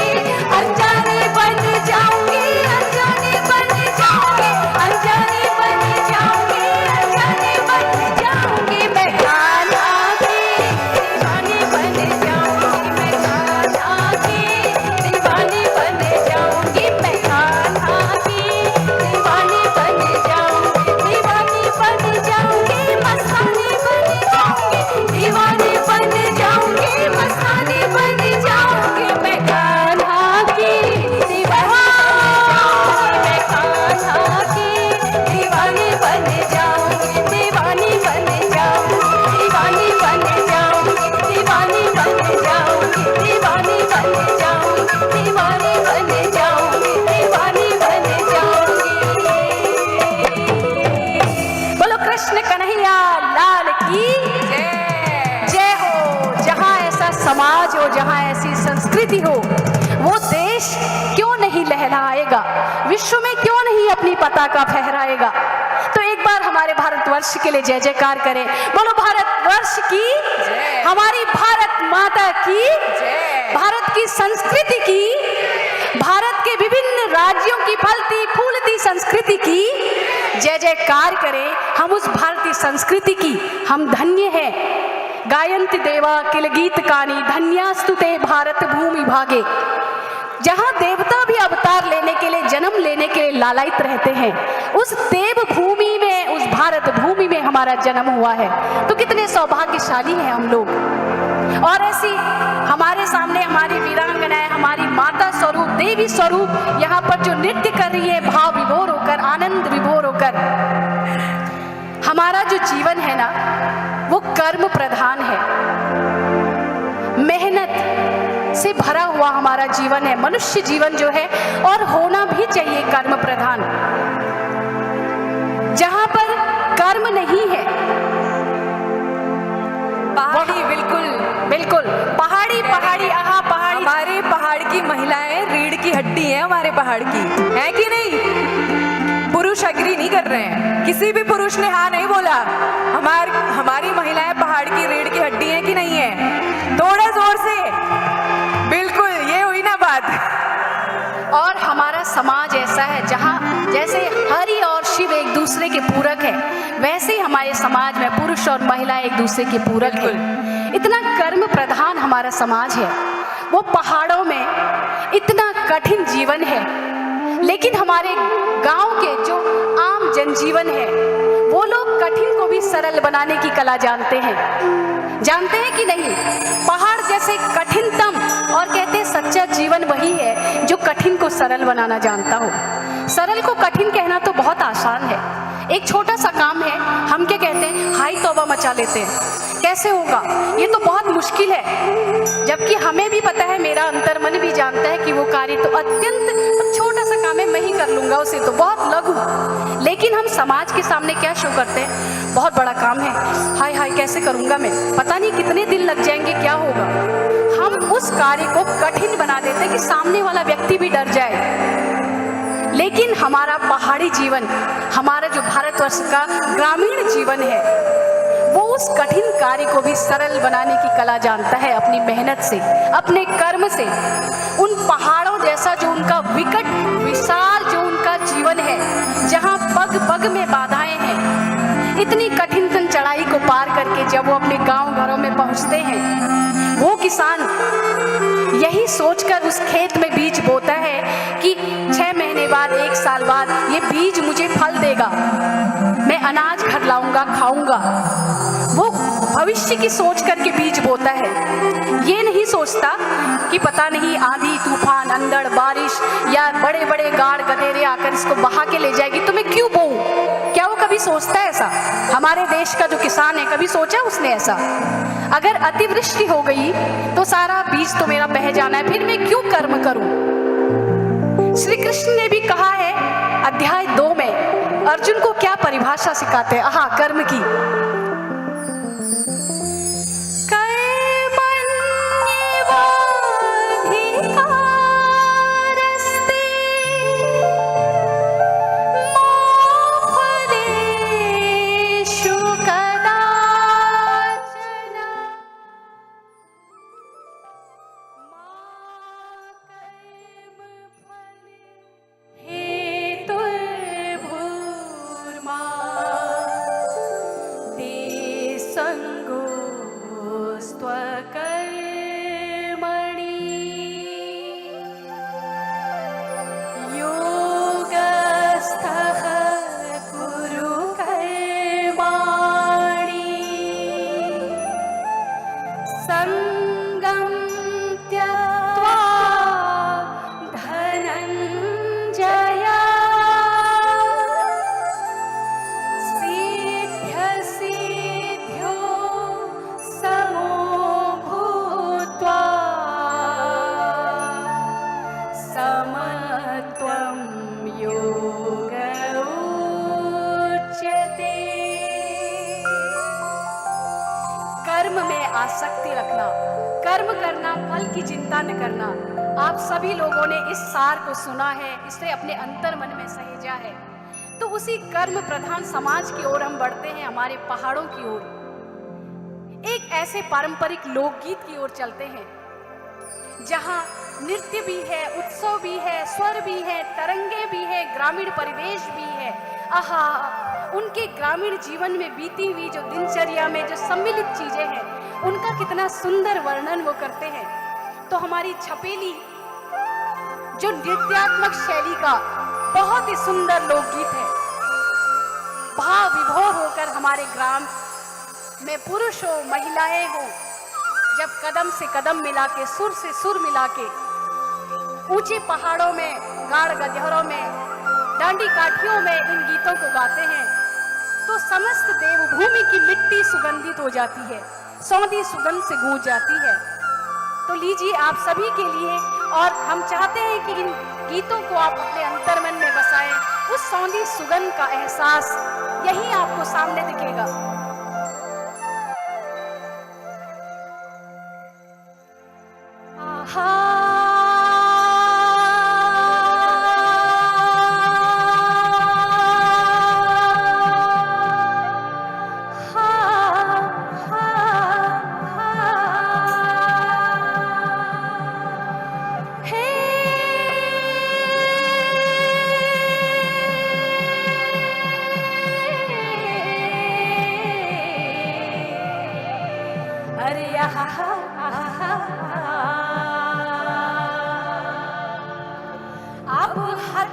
अनजानी बन जाऊंगी, अनजानी बन जाऊंगी, अनजानी बन जाऊंगी, अनजानी बन जाऊंगी। मैं कान्हा की दीवानी बन जाऊंगी, मैं कान्हा की दीवानी बन जाऊंगी, मैं कान्हा की दीवानी बन जाऊंगी, दीवानी बन जाऊंगी, मस्तानी बन जाऊंगी, दीवानी बन जाऊंगी, मस्तानी बन जाऊंगी। मैं कान्हा की दीवानी मैं कान्हा की दीवानी बन जाऊंगी, दीवानी बन जाऊंगी, दीवानी बन जाऊंगी, दीवानी बन जाऊंगी, दीवानी बन जाऊंगी, दीवानी बन जाऊंगी, दीवानी बन जाऊंगी। बोलो कृष्ण कन्हैया लाल की जय हो। जहाँ ऐसा समाज हो, जहाँ ऐसी संस्कृति हो, वो देश क्यों नहीं लहराएगा? विश्व में क्यों नहीं अपनी पताका फहराएगा? तो एक बार हमारे भारतवर्ष के लिए जय जयकार करें। बोलो भारतवर्ष की जय। हमारी भारत माता की जय। भारत की संस्कृति की, भारत के विभिन्न राज्यों की फलती फूलती संस्कृति की जय जयकार करें। हम उस भारतीय संस्कृति की हम धन्य हैं। गायन्ति देवा किल गीत कानी, धन्यास्तु ते भारत भूमि भागे। जहाँ देवता भी अवतार लेने के लिए, जन्म लेने के लिए लालायित रहते हैं, उस देव भूमि में, उस भारत भूमि में हमारा जन्म हुआ है। तो कितने सौभाग्यशाली हैं हम लोग। और ऐसी हमारे सामने हमारी वीरांगनाएं, हमारी माता स्वरूप, देवी स्वरूप यहाँ पर जो नृत्य कर रही है, भाव विभोर होकर, आनंद विभोर होकर। हमारा जो जीवन है ना, वो कर्म प्रधान है, मेहनत से भरा हुआ हमारा जीवन है। मनुष्य जीवन जो है, और होना भी चाहिए कर्म प्रधान। जहां पर कर्म नहीं है, पहाड़ी बिल्कुल पहाड़ की, है कि नहीं? पुरुष अग्री नहीं कर रहे हैं, किसी भी पुरुष ने हाँ नहीं बोला। हमारी महिलाएं पहाड़ की रीढ़ की हड्डी है कि नहीं है? थोड़ा जोर से, बिल्कुल, ये हुई ना बात। और हमारा समाज ऐसा है जहाँ जैसे हरि और शिव एक दूसरे के पूरक है, वैसे ही हमारे समाज में पुरुष और महिला एक दूसरे के पूरक है। इतना कर्म प्रधान हमारा समाज है, वो पहाड़ों में इतना कठिन जीवन है, लेकिन हमारे गांव के जो आम जनजीवन है वो लोग कठिन को भी सरल बनाने की कला जानते हैं कि नहीं? पहाड़ जैसे कठिनतम, और कहते हैं सच्चा जीवन वही है जो कठिन को सरल बनाना जानता हो। सरल को कठिन कहना तो बहुत आसान है, एक छोटा सा काम है, हम क्या कहते हैं, हाय तौबा मचा लेते हैं, कैसे होगा, ये तो बहुत मुश्किल है। जबकि हमें भी पता है, मेरा अंतर्मन भी जानता है कि वो कार्य तो अत्यंत छोटा सा काम है, मैं ही कर लूंगा उसे, तो बहुत लघु। लेकिन हम समाज के सामने क्या शो करते हैं, बहुत बड़ा काम है, हाय हाय कैसे करूंगा मैं, पता नहीं कितने दिन लग जाएंगे, क्या होगा। हम उस कार्य को कठिन बना देते हैं कि सामने वाला व्यक्ति भी डर जाए। लेकिन हमारा पहाड़ी जीवन, हमारा जो भारतवर्ष का ग्रामीण जीवन है, वो उस कठिन कार्य को भी सरल बनाने की कला जानता है, अपनी मेहनत से, अपने कर्म से। उन पहाड़ों जैसा जो उनका विकट विशाल जो उनका जीवन है, जहाँ पग पग में बाधाएं हैं, इतनी कठिन चढ़ाई को पार करके जब वो अपने गांव घरों में पहुंचते हैं, वो किसान यही सोचकर उस खेत में बीज बोता है कि 6 महीने बाद, 1 साल बाद ये बीज मुझे फल देगा, मैं अनाज घर लाऊंगा, खाऊंगा। वो भविष्य की सोच करके बीज बोता है, ये नहीं सोचता कि पता नहीं आंधी तूफान अंधड़ बारिश या बड़े बड़े गाड़ गधेरे आकर इसको बहा के ले जाएगी, तो मैं क्यों बोऊं? क्या वो कभी सोचता है ऐसा? हमारे देश का जो किसान है, कभी सोचा उसने ऐसा? अगर अतिवृष्टि हो गई तो सारा बीज तो मेरा बह जाना है, फिर मैं क्यों कर्म करूं? श्री कृष्ण ने भी कहा है अध्याय 2 में, अर्जुन को क्या परिभाषा सिखाते हैं, आहा, कर्म की। आसक्ति रखना, कर्म करना, फल की चिंता न करना। आप सभी लोगों ने इस सार को सुना है, इसे अपने अंतर्मन में सहेजा है। तो उसी कर्म प्रधान समाज की ओर हम बढ़ते हैं, हमारे पहाड़ों की ओर। एक ऐसे पारंपरिक लोकगीत की ओर चलते हैं जहां नृत्य भी है, उत्सव भी है, स्वर भी है, तरंगे भी है, ग्रामीण परिवेश भी है। आहा, उनके ग्रामीण जीवन में बीती हुई जो दिनचर्या में जो सम्मिलित चीजें हैं, उनका कितना सुंदर वर्णन वो करते हैं। तो हमारी छपेली जो नृत्यात्मक शैली का बहुत ही सुंदर लोकगीत है, भाव विभोर होकर हमारे ग्राम में पुरुष हो, महिलाएं हो, जब कदम से कदम मिला के, सुर से सुर मिला के, ऊंचे पहाड़ों में, गाढ़ गधेरों में, डांडी काठियों में इन गीतों को गाते हैं, तो समस्त देवभूमि की मिट्टी सुगंधित हो जाती है, सौंधी सुगंध से गूंज जाती है। तो लीजिए आप सभी के लिए, और हम चाहते हैं कि इन गीतों को आप अपने अंतर्मन में बसाएं। उस सौंधी सुगंध का एहसास यही आपको सामने दिखेगा। आहा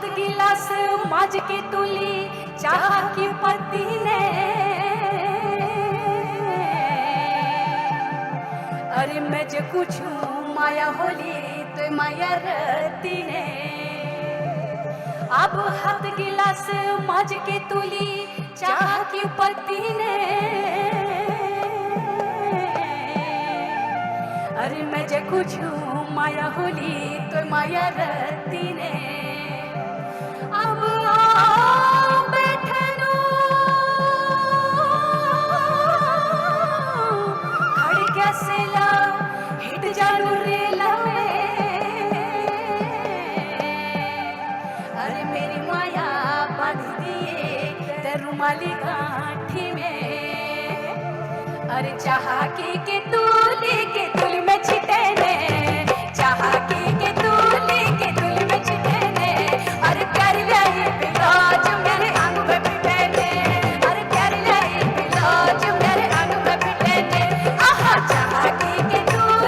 हाथ गिलास माज के तुली चाह की पत्ती ने, अरे मैं जो कुछ माया होली तो माया रती ने। अब हाथ गिलास माज के तुली चाह की पत्ती ने, अरे मैं जो कुछ माया होली तो माया रती ने। अब बैठनो खड़ कैसे ला हिट जानू रे लवे, अरे मेरी माया बांध दिए ते रुमाली गांठी में, अरे चाह के तुल में छिटे ने, चाह के तुल में छिटे ने, अरे प्यारी लाई पिलाज मेरे अंग में पिटे ने, अरे प्यारी लाई पिलाज मेरे अंग में पिटे ने। आहा चाह के तुल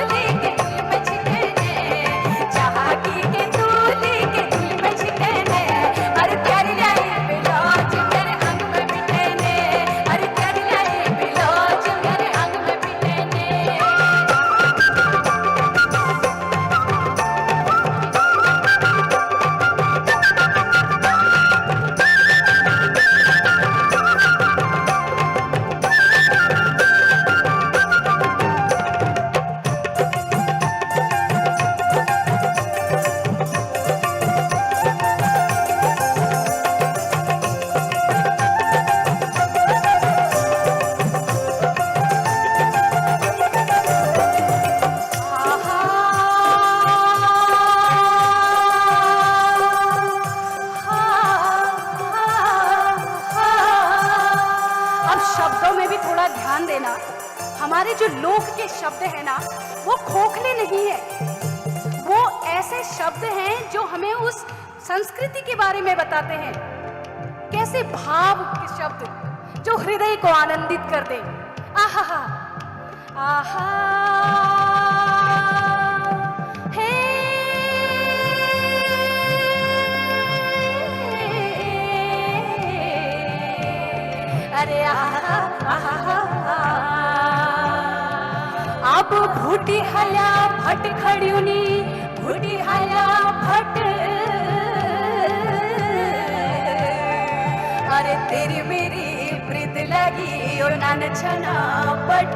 में छिटे ने, चाह के तुल में छिटे ने, अरे प्यारी लाई पिलाज मेरे अंग में पिटे ने, अरे प्यारी लाई पिलाज मेरे अंग में पिटे ने। अब शब्दों में भी थोड़ा ध्यान देना। हमारे जो लोक के शब्द हैं ना, वो खोखले नहीं है, वो ऐसे शब्द हैं जो हमें उस संस्कृति के बारे में बताते हैं। कैसे भाव के शब्द जो हृदय को आनंदित कर दे। आहा आहा हे अरे आहा आहा अब भूटी हल्या भट खड़ियुनी, भूटी हल्या भट, अरे तेरी मेरी प्रीत लगी और नान छना पट।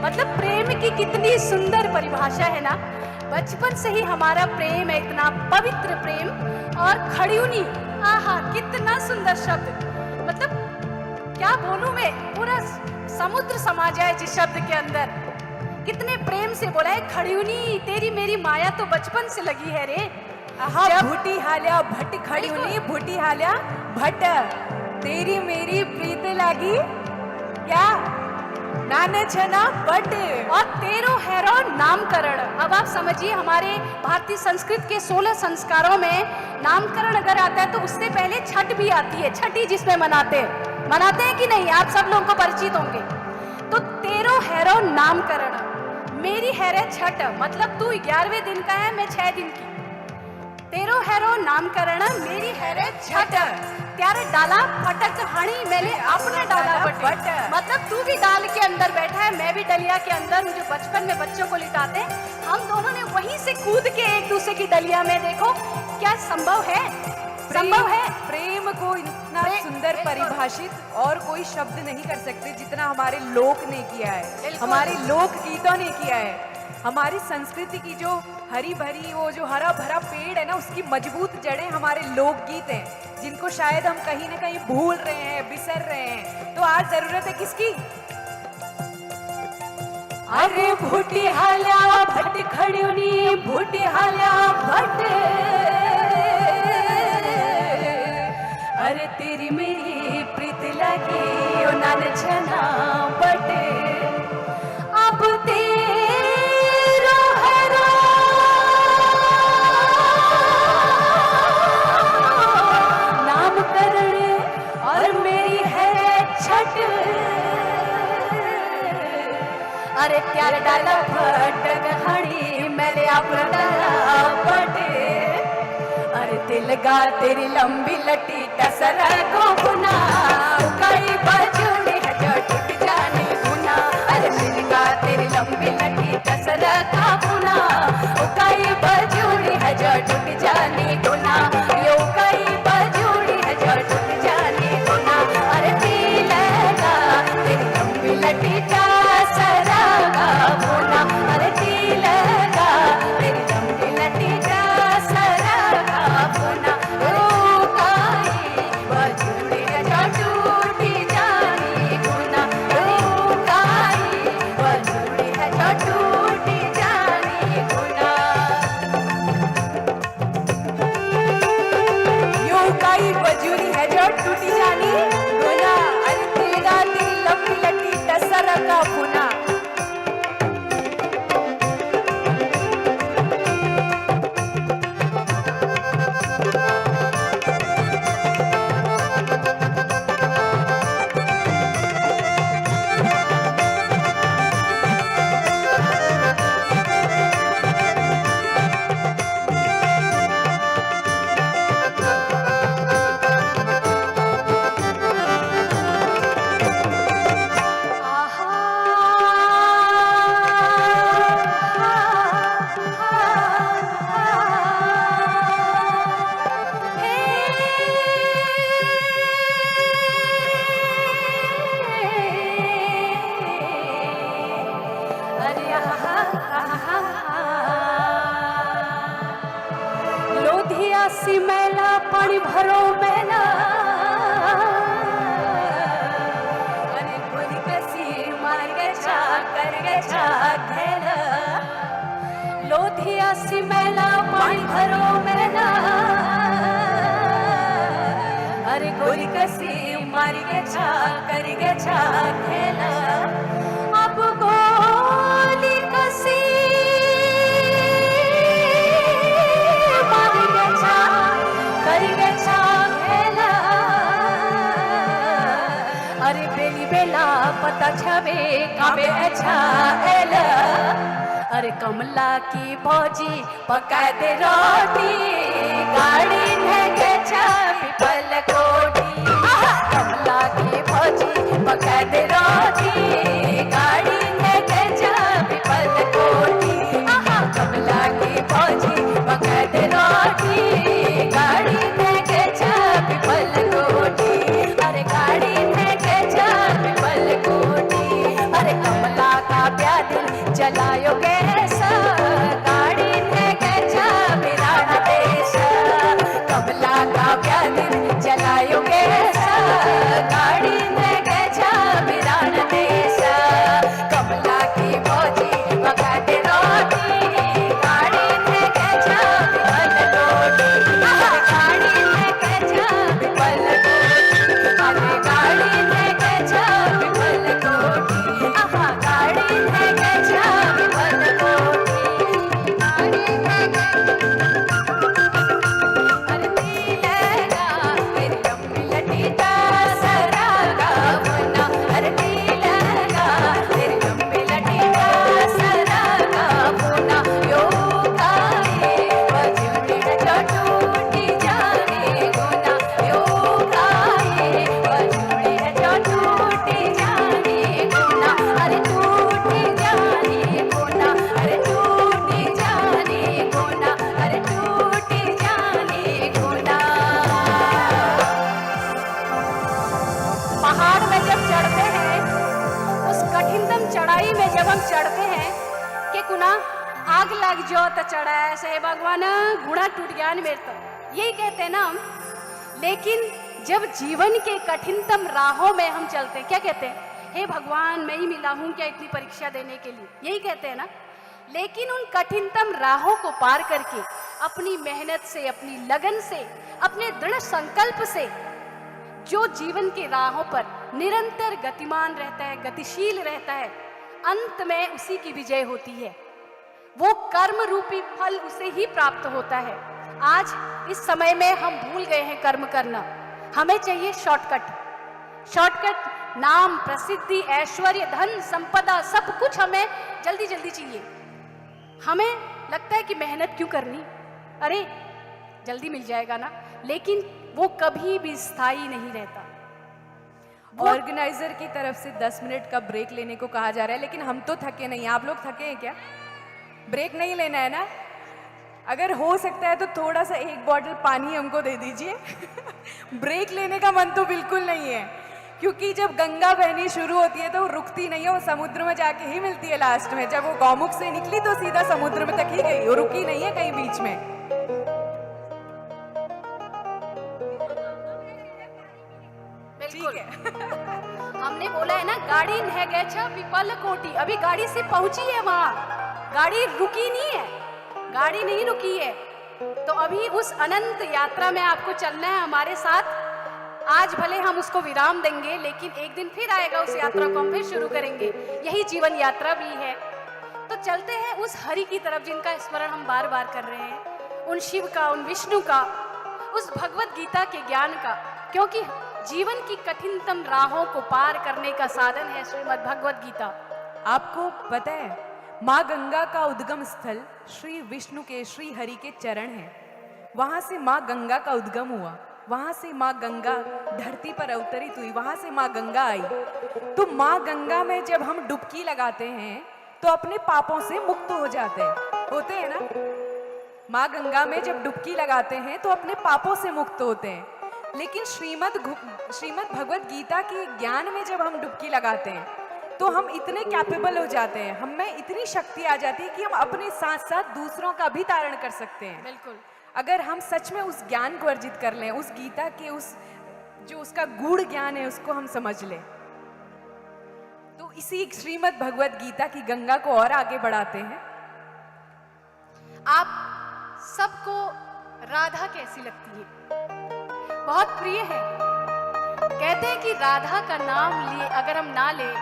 मतलब प्रेम की कितनी सुंदर परिभाषा है ना। बचपन से ही हमारा प्रेम है, इतना पवित्र प्रेम। और खड़ियुनी, आहा कितना सुंदर शब्द। मतलब क्या बोलूं मैं, पूरा समुद्र समा जाए जिस शब्द के अंदर। कितने प्रेम से बोला है खड़ियुनी, तेरी मेरी माया तो बचपन से लगी है रे। आहा भूटी हाल्या भट खड़ियुनी, भूटी हाल्या भट, तेरी मेरी प्रीत लागी क्या नाने छना पट। और तेरो हैरो नामकरण। अब आप समझिए, हमारे भारतीय संस्कृत के 16 संस्कारों में नामकरण अगर आता है तो उससे पहले छठ भी आती है। छठी जिसमें मनाते हैं कि नहीं, आप सब लोगों को परिचित होंगे। तो तेरो हैरो नामकरण, मेरी हैरे छठ, मतलब तू 11वें दिन का है, मैं 6 दिन की। तेरो हैरो नामकरण, मेरी हैरे छठ, त्यारे डाला पटक हणी, मैंने अपने डाला पट। मतलब तू भी डाल के अंदर बैठा है, मैं भी डलिया के अंदर हूँ। जो बचपन में बच्चों को लिटाते हैं, हम दोनों ने वहीं से कूद के एक दूसरे की डलिया में, देखो क्या संभव है। संभव है। प्रेम को इतना सुंदर परिभाषित और कोई शब्द नहीं कर सकते जितना हमारे लोक ने किया है, हमारे लोक गीतों ने किया है। हमारी संस्कृति की जो हरी भरी, वो जो हरा भरा पेड़ है ना, उसकी मजबूत जड़ें हमारे लोकगीत हैं, जिनको शायद हम कहीं ना कहीं भूल रहे हैं, बिसर रहे हैं। तो आज जरूरत है किसकी? अरे भूटी हाल्या भट खड़ियुनी, भूटी हाल्या भट, अरे तेरी मेरी प्रीत लगी ओ नान छना बट। अब तेरा हैरो नामकरण और मेरी है छठ, अरे त्यार डाला भटक हणी, मैंने अपना डाला पट, अरे तेल मिलगा तेरी लंबी लटी टसर को गुना कई बजूरी है जो टूट जाने गुना अरे मिलगा तेरी लंबी लटी टसर का गुना कई बजूरी है जो टूट जाने गुना यो कई बजूरी है जो टूट जाने गुना अरे मिलगा तेरी लंबी लटी टसर का गुना अरे मिलगा तेरी लंबी लटी टसर का गुना कई बजूरी है जो टूट जाने गुना कई बजूरी है जो टूट जाने गुना यूं कई बजूरी है जो टूटी जानी गुना अरे मिलगा तेरी लंबी लटी टसर का गुना लोधिया सी मैला पानी भरो मैला अरे खुद कसी मार गे छा कर गे छा घेरा लोधिया सी मैला पानी भरो मैला अरे गोरी कसी मार गे छा कर गे छा घेरा अब गोली कसी मार गे छा कर गे छा खेला अरे बेली बेला पता छवे काबे अच्छा एला अरे कमला की भौजी पका दे रोटी गाड़ी है के पिपल कोटी कमला की भौजी पका दे रोटी गाड़ी है के पिपल कोटी कमला की भौजी पका दे रोटी गाड़ी है के पिपल कोटी अरे गाड़ी है के पिपल कोटी अरे कमला का प्यार दिल जलायो कैसा गाड़ी है के विराट देश कमला का प्यार दिल जलायो कैसा गाड़ी है के विराट देश कमला की भौजी पका दे रोटी गाड़ी है के विपल कोटी अरे गाड़ी है के विपल कोटी अरे गाड़ी है के विपल कोटी गाड़ी है के विपल कोटी गाड़ी है अरे मिलेगा तेरी लंबी लटी टसरा का गुना अरे मिलेगा तेरी लंबी लटी टसरा का गुना यो गाए बजूरी है जो टूटी जाने गुना यो गाए बजूरी है जो टूटी जाने गुना अरे टूटी जाने गुना अरे टूटी जाने गुना अरे टूटी जाने गुना पहाड़ में जब चढ़ते हैं उस कठिनतम चढ़ाई में जब हम चढ़ते हैं कि कुना आग लग जाओ तो चढ़ा से भगवान गुणा टूट गया न मेरे तो यही कहते हैं ना हम। लेकिन जब जीवन के कठिनतम राहों में हम चलते हैं क्या कहते हैं हे भगवान मैं ही मिला हूं क्या इतनी परीक्षा देने के लिए यही कहते हैं ना। लेकिन उन कठिनतम राहों को पार करके अपनी मेहनत से अपनी लगन से अपने दृढ़ संकल्प से जो जीवन की राहों पर निरंतर गतिमान रहता है गतिशील रहता है अंत में उसी की विजय होती है। वो कर्म रूपी फल उसे ही प्राप्त होता है। आज इस समय में हम भूल गए हैं कर्म करना। हमें चाहिए शॉर्टकट। शॉर्टकट नाम प्रसिद्धि ऐश्वर्य धन संपदा सब कुछ हमें जल्दी जल्दी चाहिए। हमें लगता है कि मेहनत क्यों करनी। अरे जल्दी मिल जाएगा ना, लेकिन वो कभी भी स्थायी नहीं रहता। ऑर्गेनाइजर की तरफ से 10 मिनट का ब्रेक लेने को कहा जा रहा है, लेकिन हम तो थके नहीं। आप लोग थके हैं क्या? ब्रेक नहीं लेना है ना? अगर हो सकता है तो थोड़ा सा एक बॉटल पानी हमको दे दीजिए। ब्रेक लेने का मन तो बिल्कुल नहीं है, क्योंकि जब गंगा बहनी शुरू होती है तो वो रुकती नहीं है, वो समुद्र में जाके ही मिलती है लास्ट में। जब वो गौमुख से निकली तो सीधा समुद्र में तक ही गई, वो रुकी नहीं है कहीं बीच में। बिल्कुल हमने बोला है ना, गाड़ी है गैछा पिपल कोटी, अभी गाड़ी से पहुंची है वहां, गाड़ी रुकी नहीं है, गाड़ी नहीं रुकी है। तो अभी उस अनंत यात्रा में आपको चलना है हमारे साथ। आज भले हम उसको विराम देंगे, लेकिन एक दिन फिर आएगा, उस यात्रा को हम फिर शुरू करेंगे। यही जीवन यात्रा भी है। तो चलते हैं उस हरि की तरफ जिनका स्मरण हम बार बार कर रहे हैं, उन शिव का, उन विष्णु का, उस भगवत गीता के ज्ञान का, क्योंकि जीवन की कठिनतम राहों को पार करने का साधन है श्रीमद् भगवत गीता। आपको पता है, माँ गंगा का उद्गम स्थल श्री विष्णु के, श्री हरि के चरण हैं। वहां से माँ गंगा का उद्गम हुआ, वहां से माँ गंगा धरती पर अवतरित हुई, वहां से माँ गंगा आई। तो माँ गंगा में जब हम डुबकी लगाते हैं तो अपने पापों से मुक्त हो जाते हैं, होते हैं ना? माँ गंगा में जब डुबकी लगाते हैं तो अपने पापों से मुक्त होते हैं। लेकिन श्रीमद् भगवत गीता के ज्ञान में जब हम डुबकी लगाते हैं तो हम इतने कैपेबल हो जाते हैं, हम में इतनी शक्ति आ जाती है कि हम अपने साथ साथ दूसरों का भी तारण कर सकते हैं। बिल्कुल, अगर हम सच में उस ज्ञान को अर्जित कर लें, उस गीता के उस जो उसका गूढ़ ज्ञान है उसको हम समझ लें, तो इसी श्रीमद् भगवत गीता की गंगा को और आगे बढ़ाते हैं। आप सबको राधा कैसी लगती है? बहुत प्रिय है। कहते हैं कि राधा का नाम लिए अगर हम ना ले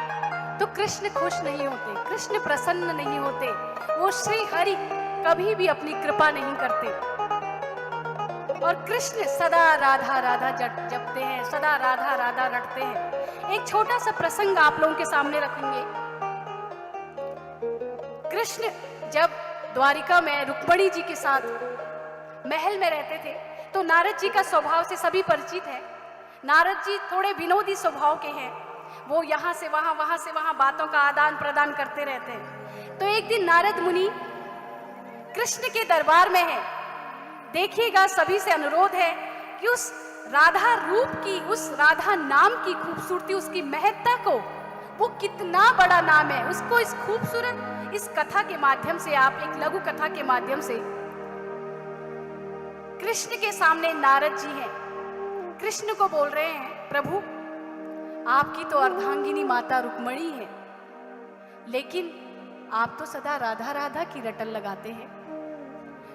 तो कृष्ण खुश नहीं होते, कृष्ण प्रसन्न नहीं होते, वो श्री हरि कभी भी अपनी कृपा नहीं करते। और कृष्ण सदा राधा राधा जपते हैं, सदा राधा राधा रटते हैं। एक छोटा सा प्रसंग आप लोगों के सामने रखेंगे। कृष्ण जब द्वारिका में रुक्मिणी जी के साथ महल में रहते थे तो नारद जी का स्वभाव से सभी परिचित है। नारद जी थोड़े विनोदी स्वभाव के हैं, वो यहाँ से वहाँ, वहाँ से वहाँ बातों का आदान प्रदान करते रहते हैं। तो एक दिन नारद मुनि कृष्ण के दरबार में है। देखिएगा, सभी से अनुरोध है कि उस राधा रूप की, उस राधा नाम की खूबसूरती, उसकी महत्ता को, वो कितना बड़ा नाम है, उसको इस खूबसूरत इस कथा के माध्यम से, आप एक लघु कथा के माध्यम से कृष्ण के सामने नारद जी हैं, कृष्ण को बोल रहे हैं, प्रभु आपकी तो अर्धांगिनी माता रुक्मिणी है, लेकिन आप तो सदा राधा राधा की रटल लगाते हैं।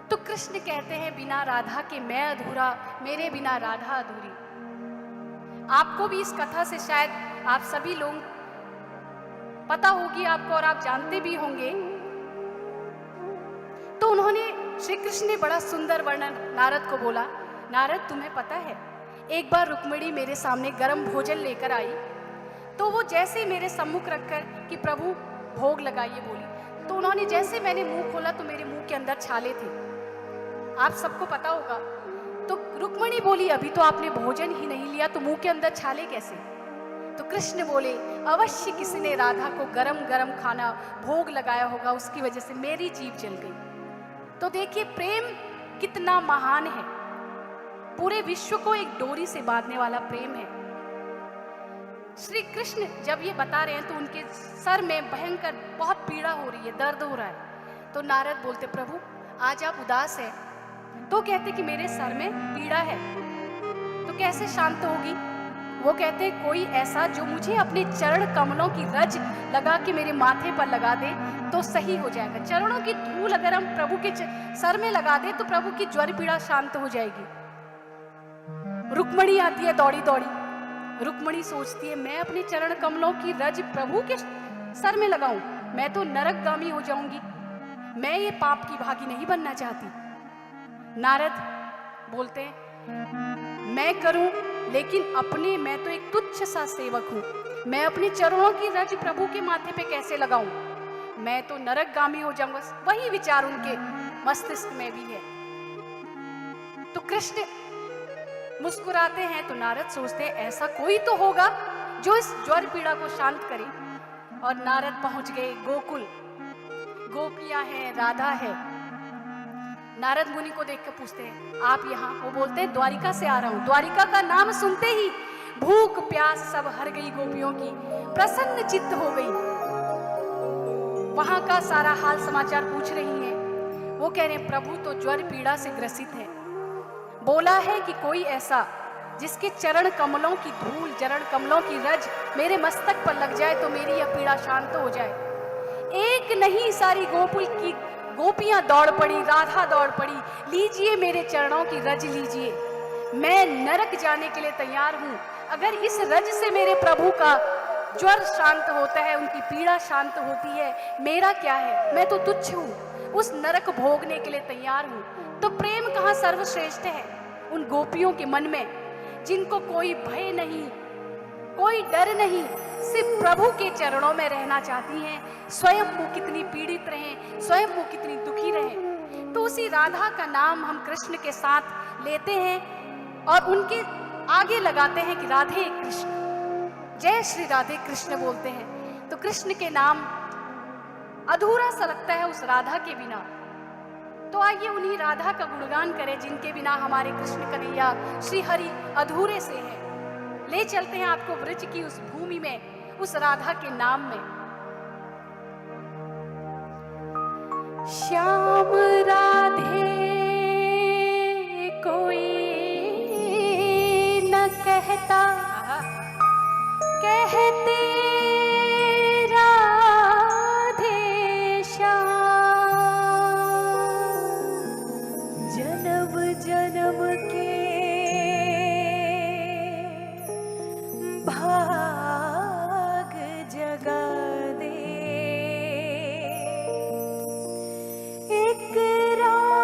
तो कृष्ण कहते हैं, बिना राधा के मैं अधूरा, मेरे बिना राधा अधूरी। आपको भी इस कथा से शायद आप सभी लोग पता होगी आपको और आप जानते भी होंगे। तो उन्होंने, श्री कृष्ण ने बड़ा सुंदर वर्णन नारद को बोला, नारद तुम्हें पता है एक बार रुक्मिणी मेरे सामने गर्म भोजन लेकर आई, तो वो जैसे मेरे सम्मुख रखकर कि प्रभु भोग लगाइए बोली, तो उन्होंने जैसे मैंने मुंह खोला तो मेरे मुंह के अंदर छाले थे, आप सबको पता होगा। तो रुक्मिणी बोली, अभी तो आपने भोजन ही नहीं लिया तो मुंह के अंदर छाले कैसे? तो कृष्ण बोले, अवश्य किसी ने राधा को गरम गरम खाना भोग लगाया होगा, उसकी वजह से मेरी जीभ जल गई। तो देखिए प्रेम कितना महान है, पूरे विश्व को एक डोरी से बांधने वाला प्रेम है। श्री कृष्ण जब ये बता रहे हैं तो उनके सर में भयंकर बहुत पीड़ा हो रही है, दर्द हो रहा है। तो नारद बोलते, प्रभु आज आप उदास है। तो कहते कि मेरे सर में पीड़ा है, तो कैसे शांत होगी? वो कहते कोई ऐसा जो मुझे अपने चरण कमलों की रज लगा के मेरे माथे पर लगा दे तो सही हो जाएगा। चरणों की धूल अगर हम प्रभु के सर में लगा दे तो प्रभु की ज्वर पीड़ा शांत हो जाएगी। रुक्मिणी आती है दौड़ी दौड़ी, रुक्मिणी सोचती है मैं अपने चरण कमलों की रज प्रभु के सर में लगाऊं, मैं तो नरकगामी हो जाऊंगी, मैं ये पाप की भागी नहीं बनना चाहती। नारद बोलते हैं मैं करूं, लेकिन अपने, मैं तो एक तुच्छ सा सेवक हूं, मैं अपने चरणों की रज प्रभु के माथे पे कैसे लगाऊं, मैं तो नरकगामी हो जाऊंगा। वही विचार उनके मस्तिष्क में भी है। तो कृष्ण मुस्कुराते हैं तो नारद सोचते हैं ऐसा कोई तो होगा जो इस ज्वर पीड़ा को शांत करे। और नारद पहुंच गए गोकुल, गोपियां हैं, राधा है। नारद मुनि को देख कर पूछते हैं आप यहाँ? वो बोलते हैं द्वारिका से आ रहा हूं। द्वारिका का नाम सुनते ही भूख प्यास सब हर गई गोपियों की, प्रसन्न चित्त हो गई। वहां का सारा हाल समाचार पूछ रही हैं। वो कह रहे हैं प्रभु तो ज्वर पीड़ा से ग्रसित है, बोला है कि कोई ऐसा जिसके चरण कमलों की धूल, चरण कमलों की रज मेरे मस्तक पर लग जाए तो मेरी यह पीड़ा शांत हो जाए। एक नहीं सारी गोकुल की गोपियां दौड़ पड़ी, राधा दौड़ पड़ी, लीजिए मेरे चरणों की रज लीजिए, मैं नरक जाने के लिए तैयार हूं। अगर इस रज से मेरे प्रभु का ज्वर शांत होता है, उनकी पीड़ा शांत होती है, मेरा क्या है, मैं तो तुच्छ हूं, उस नरक भोगने के लिए तैयार हूं। तो प्रेम कहाँ सर्वश्रेष्ठ है उन गोपियों के मन में जिनको कोई भय नहीं, कोई डर नहीं, सिर्फ प्रभु के चरणों में रहना चाहती हैं। स्वयं वो कितनी पीड़ित रहें, स्वयं वो कितनी दुखी रहें। तो उसी राधा का नाम हम कृष्ण के साथ लेते हैं और उनके आगे लगाते हैं कि राधे कृष्ण, जय श्री राधे कृष्ण बोलते हैं। तो कृष्ण के नाम अधूरा सा लगता है उस राधा के बिना। तो आइए उन्हीं राधा का गुणगान करें जिनके बिना हमारे कृष्ण कन्हैया श्री हरि अधूरे से हैं। ले चलते हैं आपको ब्रज की उस भूमि में, उस राधा के नाम में। श्याम राधे कोई न कहता, कहते राधे श्याम, जन्म जन्म के भाग जगा दे, एक राधा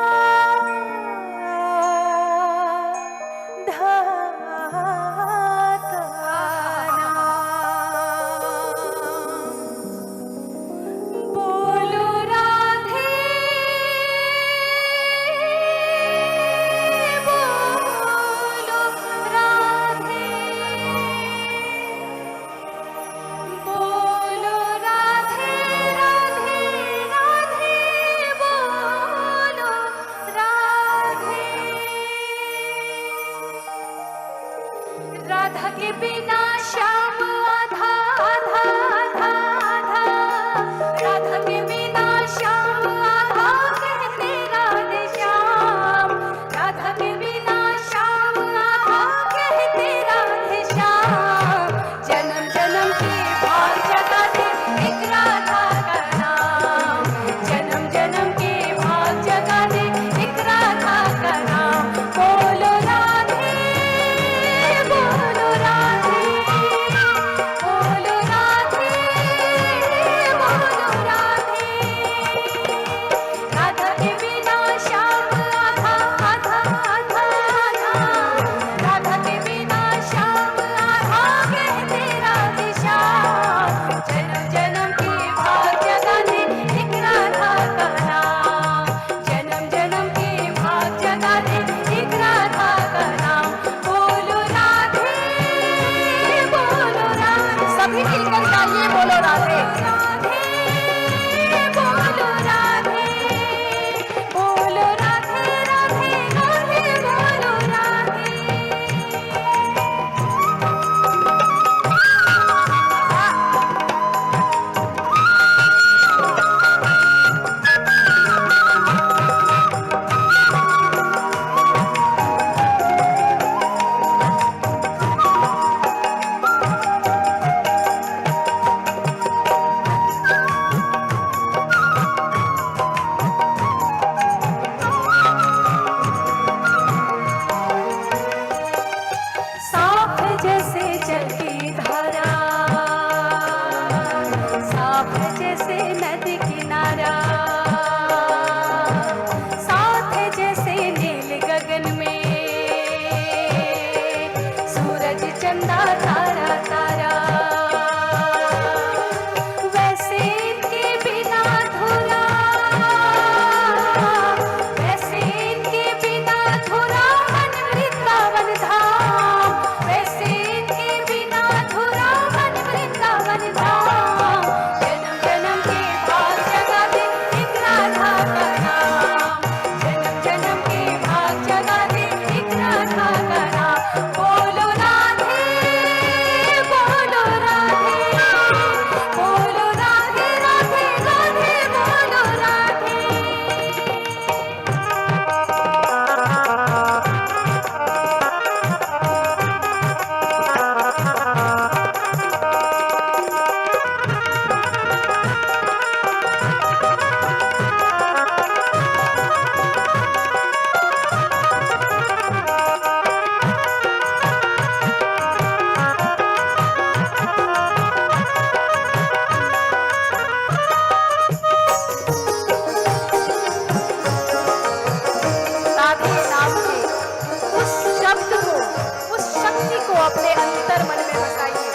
बसाइए,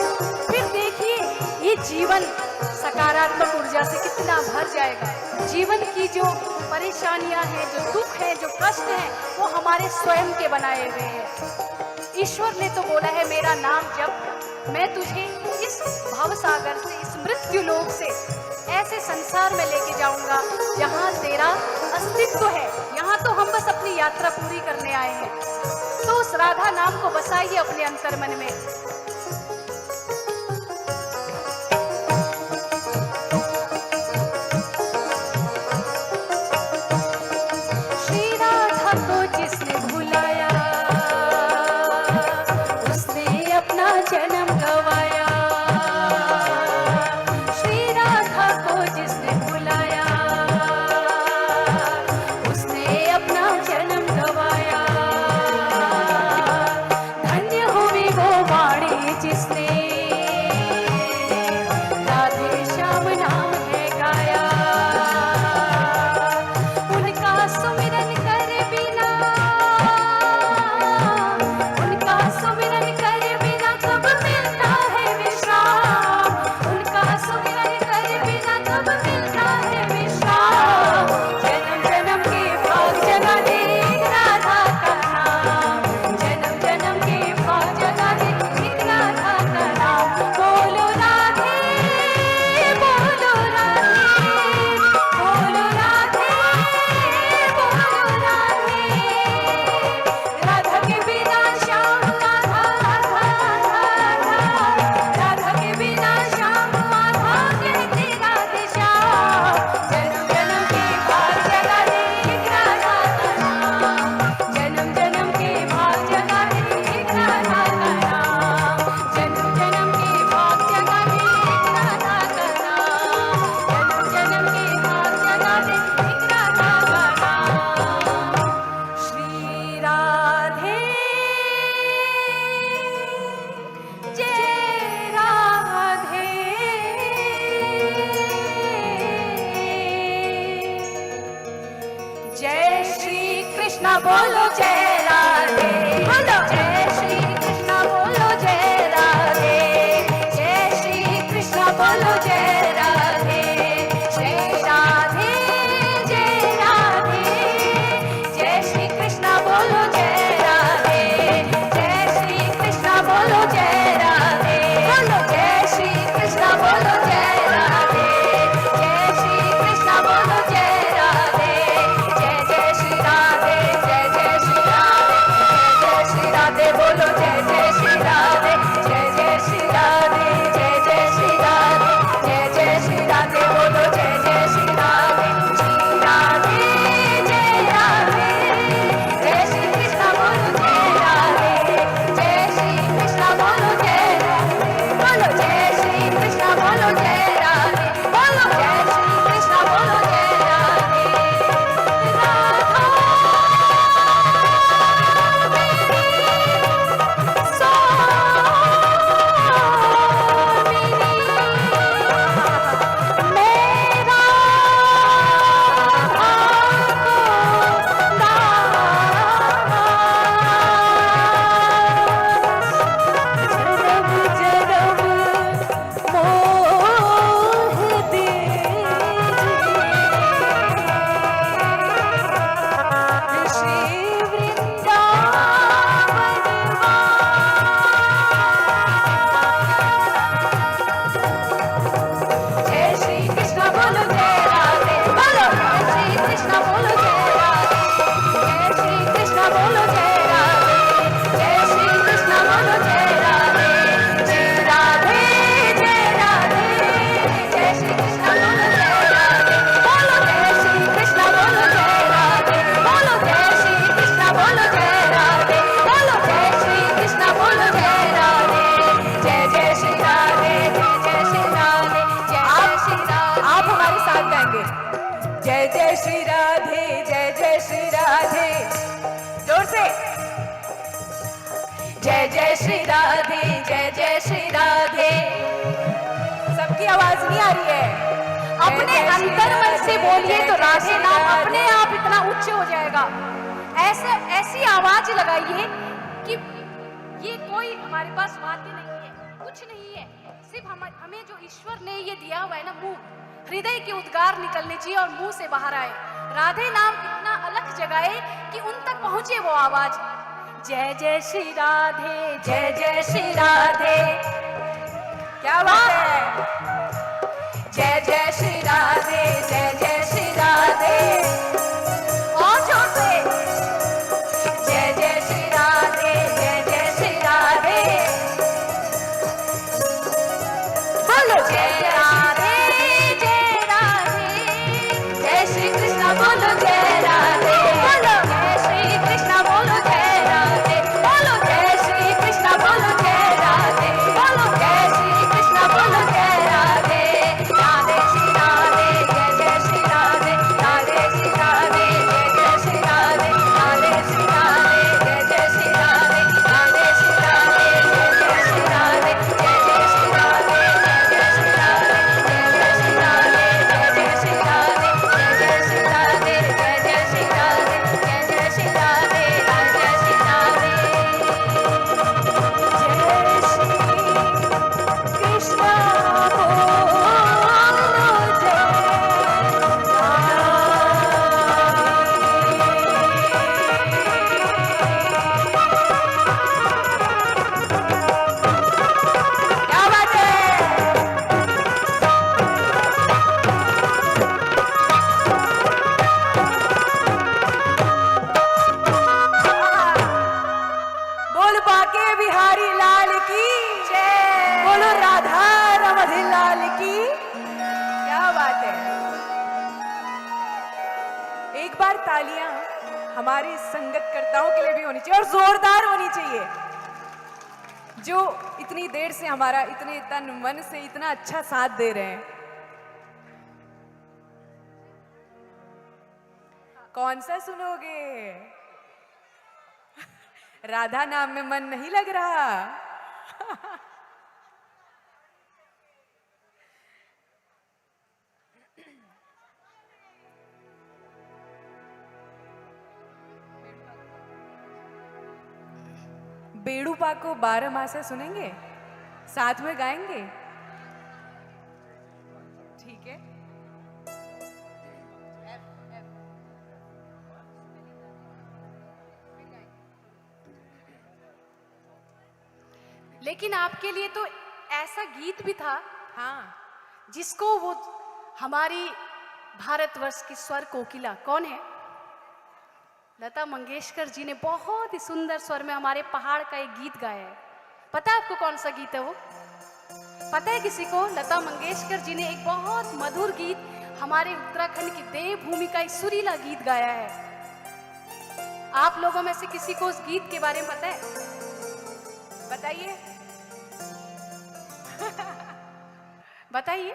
फिर देखिए ये जीवन सकारात्मक ऊर्जा से कितना भर जाएगा। जीवन की जो परेशानियां हैं, जो दुख हैं, जो कष्ट हैं, वो हमारे स्वयं के बनाए हुए हैं। ईश्वर ने तो बोला है मेरा नाम जप, मैं तुझे इस भवसागर से, इस मृत्यु लोक से ऐसे संसार में लेके जाऊंगा जहां तेरा अस्तित्व है। यहाँ तो हम बस अपनी यात्रा पूरी करने आए हैं। तो उस राधा नाम को बसाइए अपने अंतर्मन में। श्री राधा को जिसने भुलाया उसने अपना जन्म गवाया। श्री राधा को जिसने भुलाया उसने अपना जन्म गवाया। धन्य हुई वो वाणी जिसने राधे श्याम नाम है गाया। उनका सुमिरन कर बिना, उनका सुमिरन कर बिना कब मिलता है विश्राम। उनका सुमिरन कर बिना कब मिलता है विश्राम। जन्म जन्म के भाग जगा दे एक राधा का नाम। जन्म जन्म के भाग जगा दे एक राधा का नाम। बोलो राधे, बोलो राधे, बोलो राधे, बोलो राधे। राधा के बिना श्याम राधा, राधा राधा। राधा के बिना श्याम राधा कहते राधे श्याम। जन्म जन्म के भाग जगा दे एक राधा का नाम। जन्म जन्म के भाग जगा दे एक राधा का नाम। जन्म जन्म के भाग जगा दे एक राधा का नाम। जन्म जन्म के भाग जगा दे एक राधा का नाम। श्री राधे जय राधे। जय श्री कृष्ण बोलो जय राधे। बोलो जय श्री कृष्ण बोलो जय राधे। जय श्री कृष्ण बोलो जय राधे। जय राधे, जय राधे। जय श्री कृष्ण बोलो जय राधे। जय श्री कृष्ण बोलो जय राधे। बोलो जय श्री कृष्ण बोलो जय राधे। जय श्री कृष्ण बोलो जय राधे। जय जय श्री राधे, जय जय श्री राधे। जय जय श्री राधे बोलो जय जय श्री राधे। जय जय श्री राधे, जय जय श्री राधे। जय जय श्री राधे बोलो जय जय श्री राधे। श्री राधे जय राधे। जय श्री कृष्ण बोलो जय राधे। जय श्री कृष्ण बोलो जय राधे। बोलो जय श्री कृष्ण बोलो जय राधे। बोलो जय श्री कृष्ण बोलो जय राधे। राधा जय जय श्री राधे, जय जय श्री राधे। सबकी आवाज नहीं आ रही है, अपने अंतर मन से बोलिए तो राधे नाम अपने आप इतना उच्च हो जाएगा। ऐसी आवाज लगाइए कि ये कोई हमारे पास वाद्य नहीं है, कुछ नहीं है, सिर्फ हमें जो ईश्वर ने ये दिया हुआ है ना, मुंह, हृदय के उद्गार निकलने चाहिए और मुंह से बाहर आए। राधे नाम इतना अलग जगाए कि उन तक पहुंचे वो आवाज। जय जय श्री राधे, जय जय श्री राधे। क्या बात है। जय जय श्री राधे, जय जय श्री राधे। और जोर से जय जय श्री राधे, जय जय श्री राधे। बोलो जय राधे, जय राधे। जय श्री कृष्ण बोलो जय राधे। बोलो जय श्री कृष्ण बोलो जय राधे। बोलो जय श्री कृष्ण बोलो जय राधे। बोलो जय श्री कृष्ण बोलो जय राधे। राधे श्री राधे, जय जय श्री राधे। राधे श्री राधे, जय जय श्री राधे। राधे श्री राधे, जय जय श्री राधे। राधे श्री राधे, जय जय श्री राधे। जय जय श्री राधे, जय जय श्री राधे। जय जय श्री राधे, जय जय श्री राधे। जय जय श्री राधे, जय जय श्री राधे। जय जय श्री राधे, जय जय श्री राधे। जय श्री कृष्ण बोलो क्या बात है। बोल बाके बिहारी लाल की जय। बोलो राधा रमन लाल की। क्या बात है। एक बार तालियां हमारे संगतकर्ताओं के लिए भी होनी चाहिए और जोरदार होनी चाहिए, जो इतनी देर से हमारा इतने तन मन से इतना अच्छा साथ दे रहे हैं। कौन सा सुनोगे? राधा नाम में मन नहीं लग रहा? बेड़ूपा को 12 मासा सुनेंगे, साथ में गाएंगे, ठीक है? लेकिन आपके लिए तो ऐसा गीत भी था हाँ, जिसको वो हमारी भारतवर्ष की स्वर कोकिला कौन है, लता मंगेशकर जी ने बहुत ही सुंदर स्वर में हमारे पहाड़ का एक गीत गाया है। पता है आपको कौन सा गीत है वो? पता है किसी को? लता मंगेशकर जी ने एक बहुत मधुर गीत हमारे उत्तराखंड की देवभूमि का एक सुरीला गीत गाया है। आप लोगों में से किसी को उस गीत के बारे में पता है? बताइए। बताइए।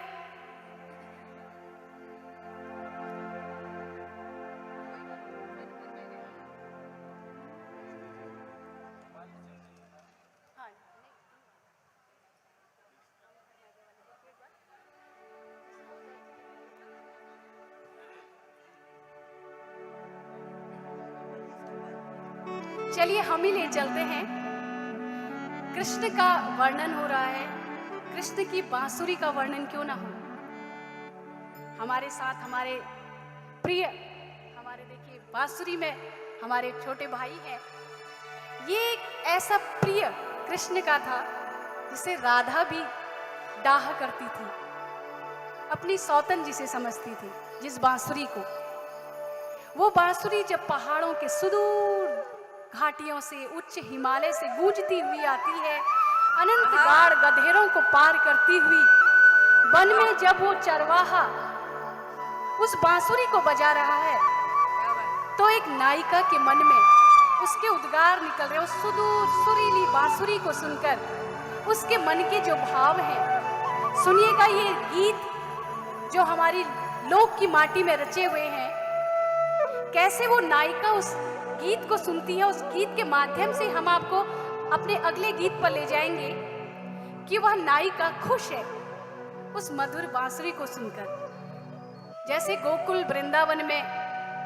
चलिए हम ही ले चलते हैं। कृष्ण का वर्णन हो रहा है, कृष्ण की बांसुरी का वर्णन क्यों ना हो। हमारे साथ हमारे प्रिय, हमारे देखिए बांसुरी में हमारे छोटे भाई हैं। ये एक ऐसा प्रिय कृष्ण का था जिसे राधा भी डाह करती थी, अपनी सौतन जिसे समझती थी, जिस बांसुरी को। वो बांसुरी जब पहाड़ों के सुदूर घाटियों से, उच्च हिमालय से गूंजती हुई आती है, अनंत गाढ़ गधेरों को पार करती हुई वन में जब वो चरवाहा उस बांसुरी को बजा रहा है, तो एक नायिका के मन में उसके उद्गार निकल रहे, उस सुदूर सुरीली बांसुरी को सुनकर उसके मन के जो भाव हैं। सुनिएगा ये गीत जो हमारी लोक की माटी में रचे हुए हैं, कैसे वो नायिका उस गीत को सुनती है। उस गीत के माध्यम से हम आपको अपने अगले गीत पर ले जाएंगे कि वह नायिका खुश है उस मधुर बांसुरी को सुनकर। जैसे गोकुल वृंदावन में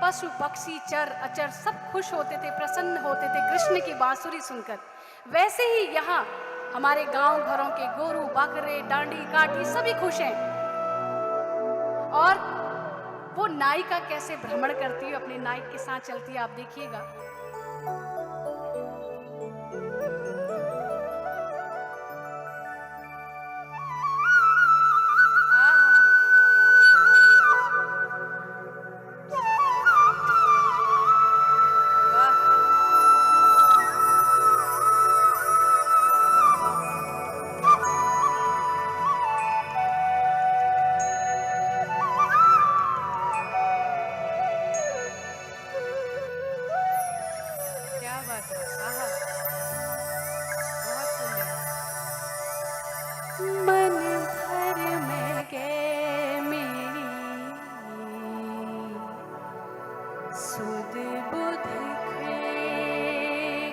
पशु पक्षी चर अचर सब खुश होते थे, प्रसन्न होते थे कृष्ण की बांसुरी सुनकर, वैसे ही यहाँ हमारे गांव घरों के गोरू बकरे डांडी काठी सभी खुश हैं। और वो नायिका कैसे भ्रमण करती है, अपने नायक के साथ चलती है, आप देखिएगा। क्या बात है, आहा, बहुत सुंदर। मन भर में गए मेरी सुध बुध खो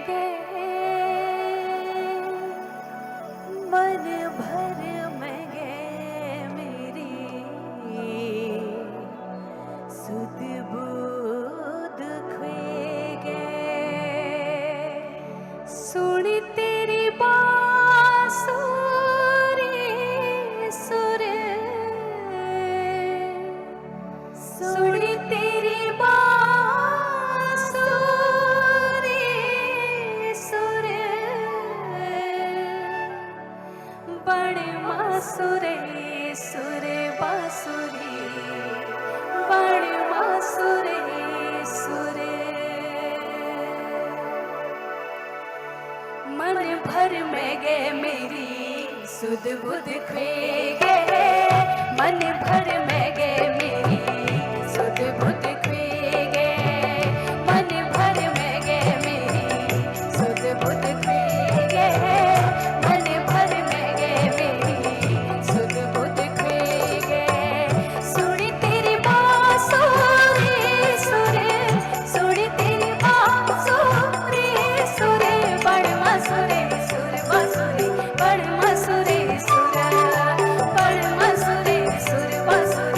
गए, मन भर में गए मेरी सुध बुध खोए गए। सुन तेरी बांसुरी सुर, सुन तेरी बांसुरी सुर, बड़े मासुरे सुर बांसुरी, बड़े मासुरे सुर। मन भर में गए मेरी सुध बुध खो गए, मन भर में गए मेरी सुध बुध खो गए, मन भर में गए मेरी सुध बुध खो गए, मन भर में गए मेरी सुध बुध खो गए। सुन तेरी बांसुरी सुर, सुन तेरी बांसुरी सुर, बड़ मसुरे सुर बांसुरी, बड़ मसुरे सुर, बड़ मसुरे सुर बांसुरी।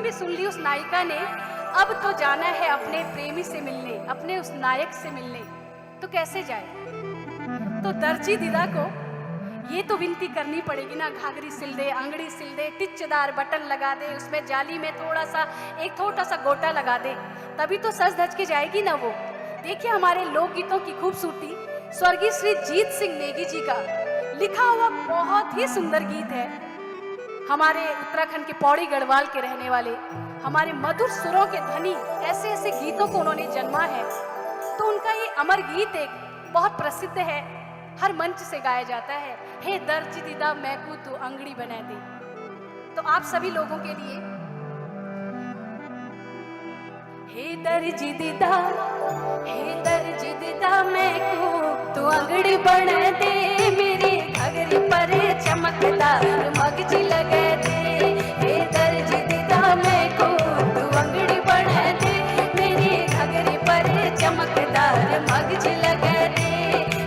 भी सुन ली उस नायिका ने, अब तो जाना है अपने प्रेमी से मिलने, अपने उस नायक से मिलने, तो कैसे जाए? तो दर्जी दीदा को ये तो विनती करनी पड़ेगी ना, घाघरी सिल दे, अंगड़ी सिल दे, टिचदार बटन लगा दे, उसमें जाली में एक छोटा सा गोटा लगा दे, तभी तो सज धज के जाएगी ना वो। देखिए हमारे लोकगीतों की खूबसूरती, स्वर्गीय श्री जीत सिंह नेगी जी का लिखा हुआ बहुत ही सुंदर गीत है। हमारे उत्तराखंड के पौड़ी गढ़वाल के रहने वाले, हमारे मधुर सुरों के धनी, ऐसे ऐसे गीतों को उन्होंने जन्मा है। तो उनका ये अमर गीत एक बहुत प्रसिद्ध है, हर मंच से गाया जाता है, हे दर्जी दीदा मैं को तू अंगड़ी बना दे। तो आप सभी लोगों के लिए, हे दर्जी दीदा, हे दर्जी दीदा मैं को तू अंगड़ी बना दे, मेरी घघरी पर चमकदार मगजी लगा दे। हे दर्जी दीदा मैं को तू अंगड़ी बना दे, मेरी घघरी पर चमकदार मगजी लगा दे।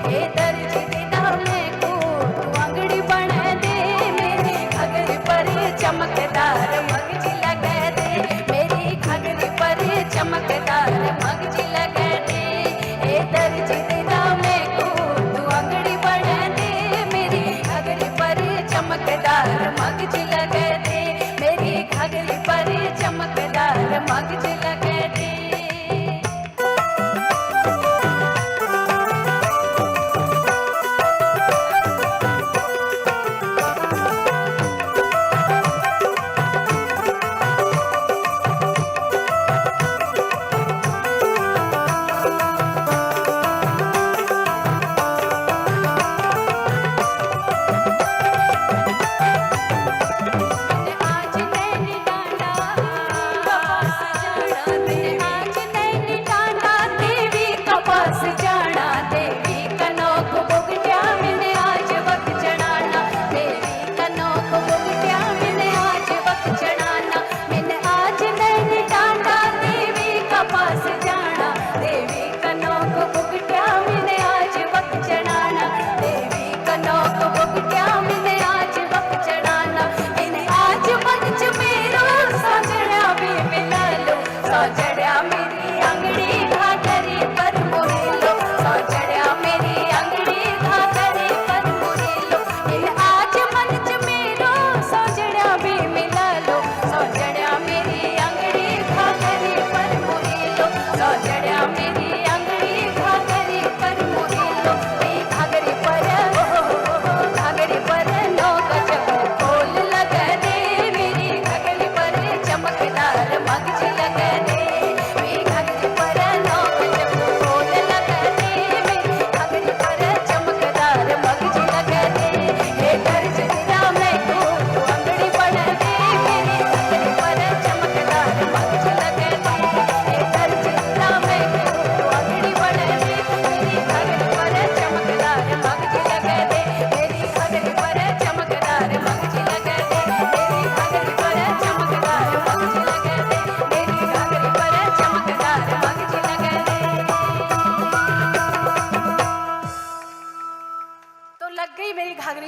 हे दर्जी दीदा मैं को तू अंगड़ी बना दे, मेरी घघरी पर चमकदार मगजी लगा दे, मेरी घघरी पर चमकदार मगजी लगा दे। हे दर्जी दीदा मैं को तू अंगड़ी बना दे, मेरी घघरी पर चमकदार मगजी लगा दे, मेरी घघरी पर चमकदार मगजी लगा दे।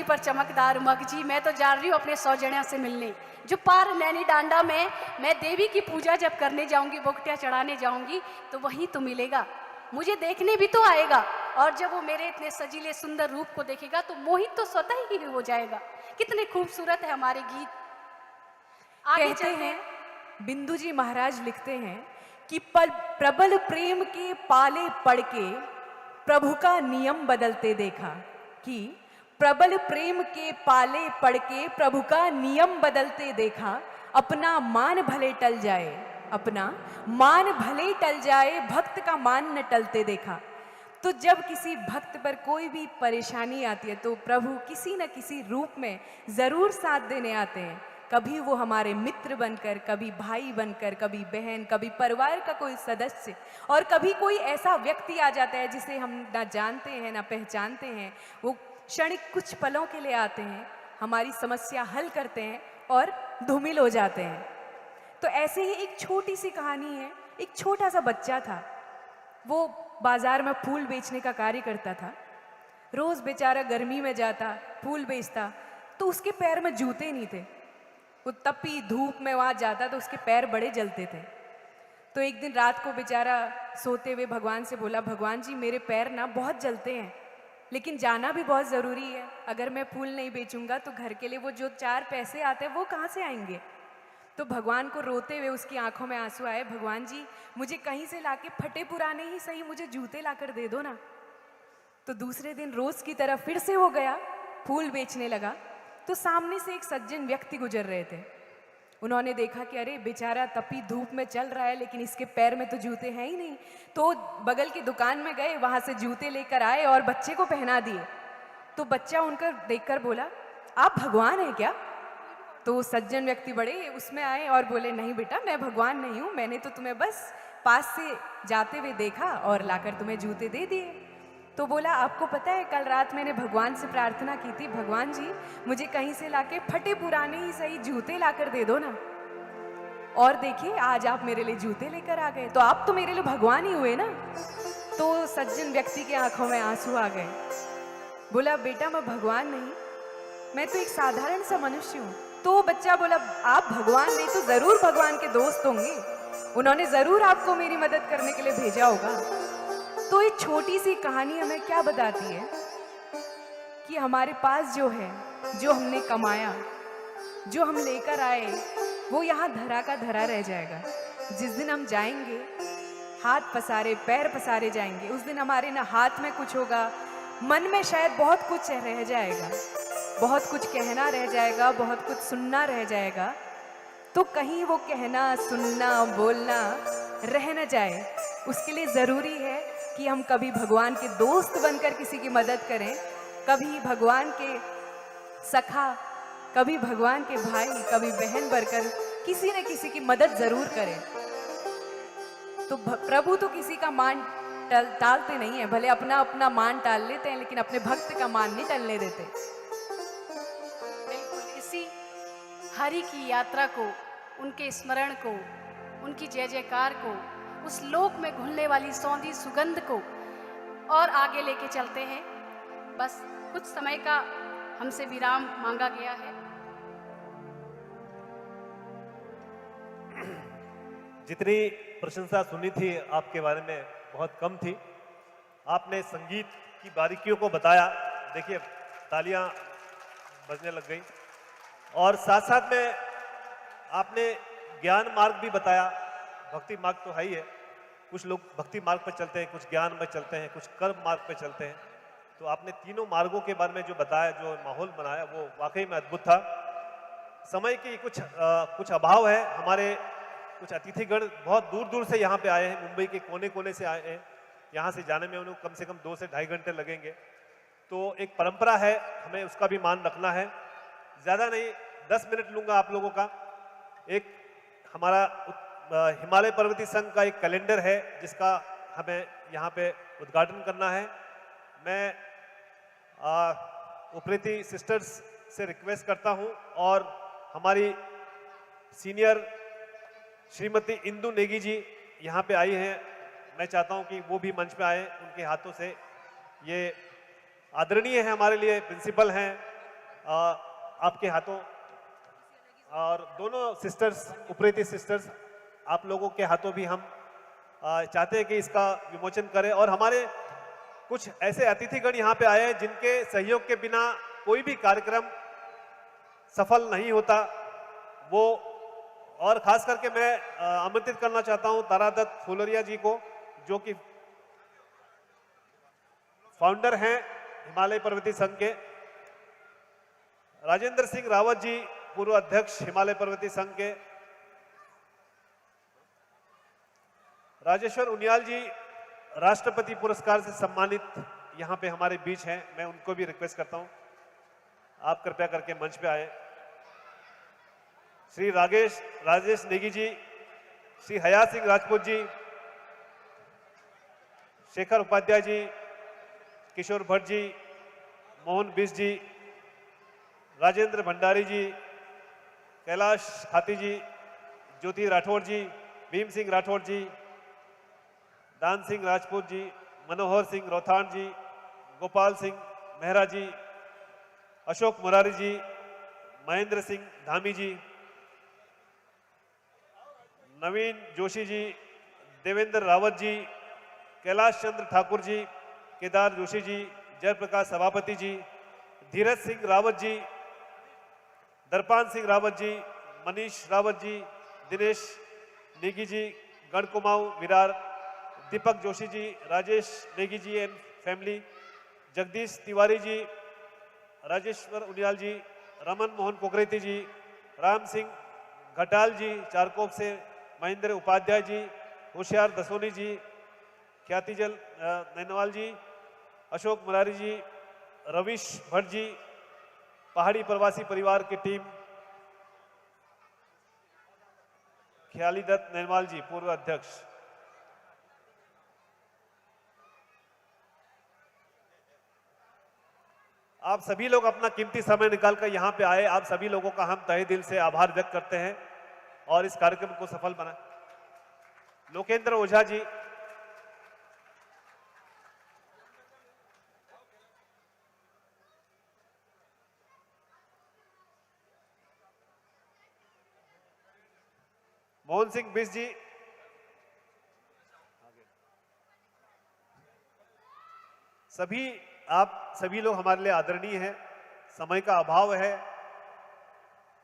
पर चमकदार मगजी। मैं तो जा रही हूँ अपने सौजन्या से मिलने, जो पार नैनी डांडा में मैं देवी की पूजा जब करने जाऊंगी, बोकटिया चढ़ाने जाऊंगी, तो वहीं तो मिलेगा, मुझे देखने भी तो आएगा। और जब वो मेरे इतने सजीले सुंदर रूप को देखेगा तो मोहित तो स्वतः ही हो जाएगा। कितने खूबसूरत है हमारे गीत। आगे कहते हैं, बिंदु जी महाराज लिखते हैं कि प्रबल प्रेम के पाले पड़ के प्रभु का नियम बदलते देखा, कि प्रबल प्रेम के पाले पड़ के प्रभु का नियम बदलते देखा, अपना मान भले टल जाए, अपना मान भले टल जाए, भक्त का मान न टलते देखा। तो जब किसी भक्त पर कोई भी परेशानी आती है तो प्रभु किसी न किसी रूप में जरूर साथ देने आते हैं। कभी वो हमारे मित्र बनकर, कभी भाई बनकर, कभी बहन, कभी परिवार का कोई सदस्य, और कभी कोई ऐसा व्यक्ति आ जाता है जिसे हम ना जानते हैं ना पहचानते हैं। वो क्षणिक कुछ पलों के लिए आते हैं, हमारी समस्या हल करते हैं और धूमिल हो जाते हैं। तो ऐसे ही एक छोटी सी कहानी है। एक छोटा सा बच्चा था, वो बाजार में फूल बेचने का कार्य करता था। रोज बेचारा गर्मी में जाता, फूल बेचता, तो उसके पैर में जूते नहीं थे। वो तपी धूप में वहाँ जाता तो उसके पैर बड़े जलते थे। तो एक दिन रात को बेचारा सोते हुए भगवान से बोला, भगवान जी मेरे पैर ना बहुत जलते हैं, लेकिन जाना भी बहुत ज़रूरी है। अगर मैं फूल नहीं बेचूंगा तो घर के लिए वो जो 4 पैसे आते हैं वो कहाँ से आएंगे। तो भगवान को रोते हुए उसकी आंखों में आंसू आए, भगवान जी मुझे कहीं से लाके फटे पुराने ही सही मुझे जूते लाकर दे दो ना। तो दूसरे दिन रोज की तरह फिर से हो गया, फूल बेचने लगा। तो सामने से एक सज्जन व्यक्ति गुजर रहे थे। उन्होंने देखा कि अरे बेचारा तपी धूप में चल रहा है, लेकिन इसके पैर में तो जूते हैं ही नहीं। तो बगल की दुकान में गए, वहां से जूते लेकर आए और बच्चे को पहना दिए। तो बच्चा उनकर देखकर बोला, आप भगवान हैं क्या? तो सज्जन व्यक्ति बड़े उसमें आए और बोले, नहीं बेटा मैं भगवान नहीं हूँ, मैंने तो तुम्हें बस पास से जाते हुए देखा और लाकर तुम्हें जूते दे दिए। तो बोला, आपको पता है कल रात मैंने भगवान से प्रार्थना की थी, भगवान जी मुझे कहीं से लाके फटे पुराने ही सही जूते लाकर दे दो ना। और देखिए आज आप मेरे लिए जूते लेकर आ गए, तो आप तो मेरे लिए भगवान ही हुए ना। तो सज्जन व्यक्ति के आंखों में आंसू आ गए। बोला, बेटा मैं भगवान नहीं, मैं तो एक साधारण सा मनुष्य हूँ। तो बच्चा बोला, आप भगवान नहीं तो जरूर भगवान के दोस्त होंगे, उन्होंने जरूर आपको मेरी मदद करने के लिए भेजा होगा। तो ये छोटी सी कहानी हमें क्या बताती है कि हमारे पास जो है, जो हमने कमाया, जो हम लेकर आए, वो यहाँ धरा का धरा रह जाएगा। जिस दिन हम जाएंगे हाथ पसारे पैर पसारे जाएंगे, उस दिन हमारे ना हाथ में कुछ होगा, मन में शायद बहुत कुछ रह जाएगा, बहुत कुछ कहना रह जाएगा, बहुत कुछ सुनना रह जाएगा। तो कहीं वो कहना सुनना बोलना रह न जाए, उसके लिए ज़रूरी है कि हम कभी भगवान के दोस्त बनकर किसी की मदद करें, कभी भगवान के सखा, कभी भगवान के भाई, कभी बहन बनकर किसी न किसी की मदद जरूर करें। तो प्रभु तो किसी का मान टालते नहीं है, भले अपना अपना मान टाल लेते हैं, लेकिन अपने भक्त का मान नहीं टलने देते। बिल्कुल इसी हरि की यात्रा को, उनके स्मरण को, उनकी जय जयकार को, उस लोक में घुलने वाली सौंधी सुगंध को और आगे लेके चलते हैं। बस कुछ समय का हमसे विराम मांगा गया है। जितनी प्रशंसा सुनी थी आपके बारे में बहुत कम थी। आपने संगीत की बारीकियों को बताया, देखिए तालियां बजने लग गई। और साथ साथ में आपने ज्ञान मार्ग भी बताया। भक्ति मार्ग तो है ही है, कुछ लोग भक्ति मार्ग पर चलते हैं, कुछ ज्ञान में चलते हैं, कुछ कर्म मार्ग पर चलते हैं। तो आपने तीनों मार्गों के बारे में जो बताया, जो माहौल बनाया, वो वाकई में अद्भुत था। समय की कुछ अभाव है। हमारे कुछ अतिथिगण बहुत दूर दूर से यहाँ पे आए हैं, मुंबई के कोने कोने से आए हैं। यहाँ से जाने में उन्हें कम से कम 2 से ढाई घंटे लगेंगे। तो एक परंपरा है, हमें उसका भी मान रखना है। ज़्यादा नहीं, 10 मिनट लूँगा आप लोगों का। एक हमारा हिमालय पर्वतीय संघ का एक कैलेंडर है, जिसका हमें यहाँ पे उद्घाटन करना है। मैं उप्रेती सिस्टर्स से रिक्वेस्ट करता हूँ और हमारी सीनियर श्रीमती इंदु नेगी जी यहाँ पे आई हैं। मैं चाहता हूँ कि वो भी मंच पे आए। उनके हाथों से ये आदरणीय है, हमारे लिए प्रिंसिपल हैं, आपके हाथों। और दोनों सिस्टर्स, उप्रेती सिस्टर्स, आप लोगों के हाथों भी हम चाहते हैं कि इसका विमोचन करें। और हमारे कुछ ऐसे अतिथिगण यहाँ पे आए हैं जिनके सहयोग के बिना कोई भी कार्यक्रम सफल नहीं होता। वो और खास करके मैं आमंत्रित करना चाहता हूं तारादत्त फुलरिया जी को, जो कि फाउंडर हैं हिमालय पर्वतीय संघ के। राजेंद्र सिंह रावत जी, पूर्व अध्यक्ष हिमालय पर्वतीय संघ के। राजेश्वर उनियाल जी राष्ट्रपति पुरस्कार से सम्मानित यहाँ पे हमारे बीच हैं। मैं उनको भी रिक्वेस्ट करता हूं, आप कृपया करके मंच पे आए। श्री राजेश नेगी जी, श्री हया सिंह राजपूत जी, शेखर उपाध्याय जी, किशोर भट्ट जी, मोहन बिस जी, राजेंद्र भंडारी जी, कैलाश खाती जी, ज्योति राठौर जी, भीम सिंह राठौर जी, दान सिंह राजपूत जी, मनोहर सिंह रोथान जी, गोपाल सिंह मेहरा जी, अशोक मुरारी जी, महेंद्र सिंह धामी जी, नवीन जोशी जी, देवेंद्र रावत जी, कैलाश चंद्र ठाकुर जी, केदार जोशी जी, जयप्रकाश सभापति जी, धीरज सिंह रावत जी, दरपान सिंह रावत जी, मनीष रावत जी, दिनेश नेगी जी, गण कुमाऊं विरार, दीपक जोशी जी, राजेश नेगी जी एंड फैमिली, जगदीश तिवारी जी, राजेश्वर उनियाल जी, रमन मोहन कोकरेती जी, राम सिंह घटाल जी चारकोप से, महेंद्र उपाध्याय जी, होशियार दसोनी जी, ख्यातिजल नैनवाल जी, अशोक मुरारी जी, रविश भट्ट जी, पहाड़ी प्रवासी परिवार की टीम, ख्याली दत्त नैनवाल जी पूर्व अध्यक्ष। आप सभी लोग अपना कीमती समय निकालकर यहाँ पे आए, आप सभी लोगों का हम तहे दिल से आभार व्यक्त करते हैं और इस कार्यक्रम को सफल बना। लोकेंद्र ओझा जी, मोहन सिंह बिस जी, सभी आप सभी लोग हमारे लिए आदरणीय हैं। समय का अभाव है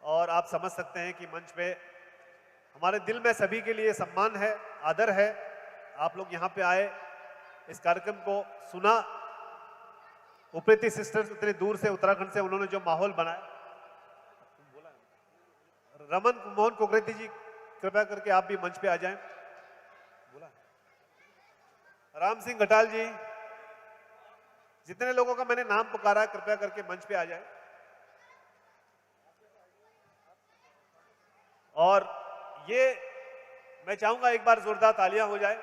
और आप समझ सकते हैं कि मंच पे हमारे दिल में सभी के लिए सम्मान है, आदर है। आप लोग यहाँ पे आए, इस कार्यक्रम को सुना। उप्रेती सिस्टर्स इतने दूर से उत्तराखंड से उन्होंने जो माहौल बनाया, रमन मोहन कोकरेती जी कृपया करके आप भी मंच पे आ जाएं। बोला राम सिंह घटाल जी, जितने लोगों का मैंने नाम पुकारा है कृपया करके मंच पे आ जाए। और ये मैं चाहूंगा एक बार जोरदार तालियां हो जाए।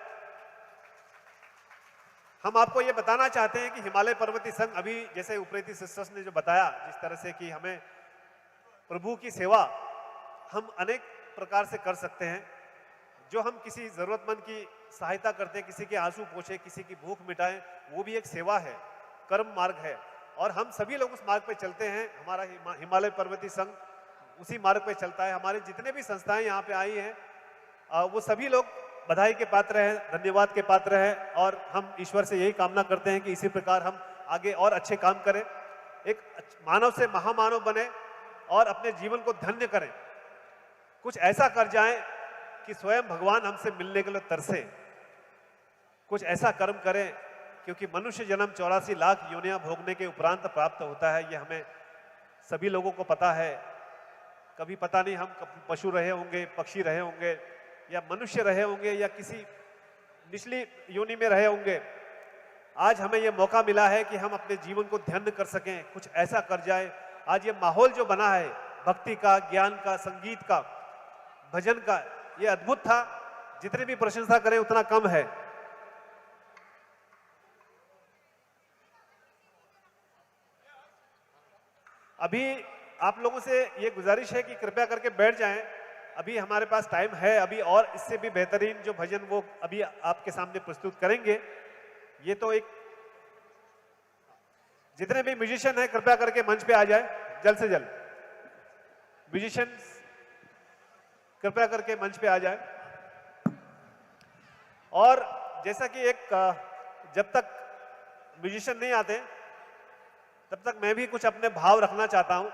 हम आपको ये बताना चाहते हैं कि हिमालय पर्वतीय संघ अभी जैसे उप्रेती सिस्टर्स ने जो बताया, जिस तरह से कि हमें प्रभु की सेवा हम अनेक प्रकार से कर सकते हैं। जो हम किसी जरूरतमंद की सहायता करते हैं, किसी के आंसू पोंछे, किसी की भूख मिटाएं, वो भी एक सेवा है, कर्म मार्ग है। और हम सभी लोग उस मार्ग पे चलते हैं। हमारा हिमालय पर्वतीय संघ उसी मार्ग पे चलता है। हमारे जितने भी संस्थाएं यहाँ पे आई हैं, वो सभी लोग बधाई के पात्र हैं, धन्यवाद के पात्र हैं। और हम ईश्वर से यही कामना करते हैं कि इसी प्रकार हम आगे और अच्छे काम करें, एक मानव से महामानव बने और अपने जीवन को धन्य करें। कुछ ऐसा कर जाएं कि स्वयं भगवान हमसे मिलने के लिए तरसे। कुछ ऐसा कर्म करें, क्योंकि मनुष्य जन्म 84 लाख योनियां भोगने के उपरांत प्राप्त होता है। ये हमें सभी लोगों को पता है। कभी पता नहीं हम पशु रहे होंगे, पक्षी रहे होंगे, या मनुष्य रहे होंगे, या किसी निचली योनि में रहे होंगे। आज हमें यह मौका मिला है कि हम अपने जीवन को धन्य कर सकें, कुछ ऐसा कर जाए। आज ये माहौल जो बना है भक्ति का, ज्ञान का, संगीत का, भजन का, ये अद्भुत था। जितने भी प्रशंसा करें उतना कम है। अभी आप लोगों से ये गुजारिश है कि कृपया करके बैठ जाएं। अभी हमारे पास टाइम है, अभी और इससे भी बेहतरीन जो भजन वो अभी आपके सामने प्रस्तुत करेंगे। ये तो एक, जितने भी म्यूजिशियन हैं कृपया करके मंच पे आ जाए जल्द से जल्द। म्यूजिशियंस कृपया करके मंच पे आ जाए। और जैसा कि जब तक म्यूजिशियन नहीं आते तब तक मैं भी कुछ अपने भाव रखना चाहता हूं।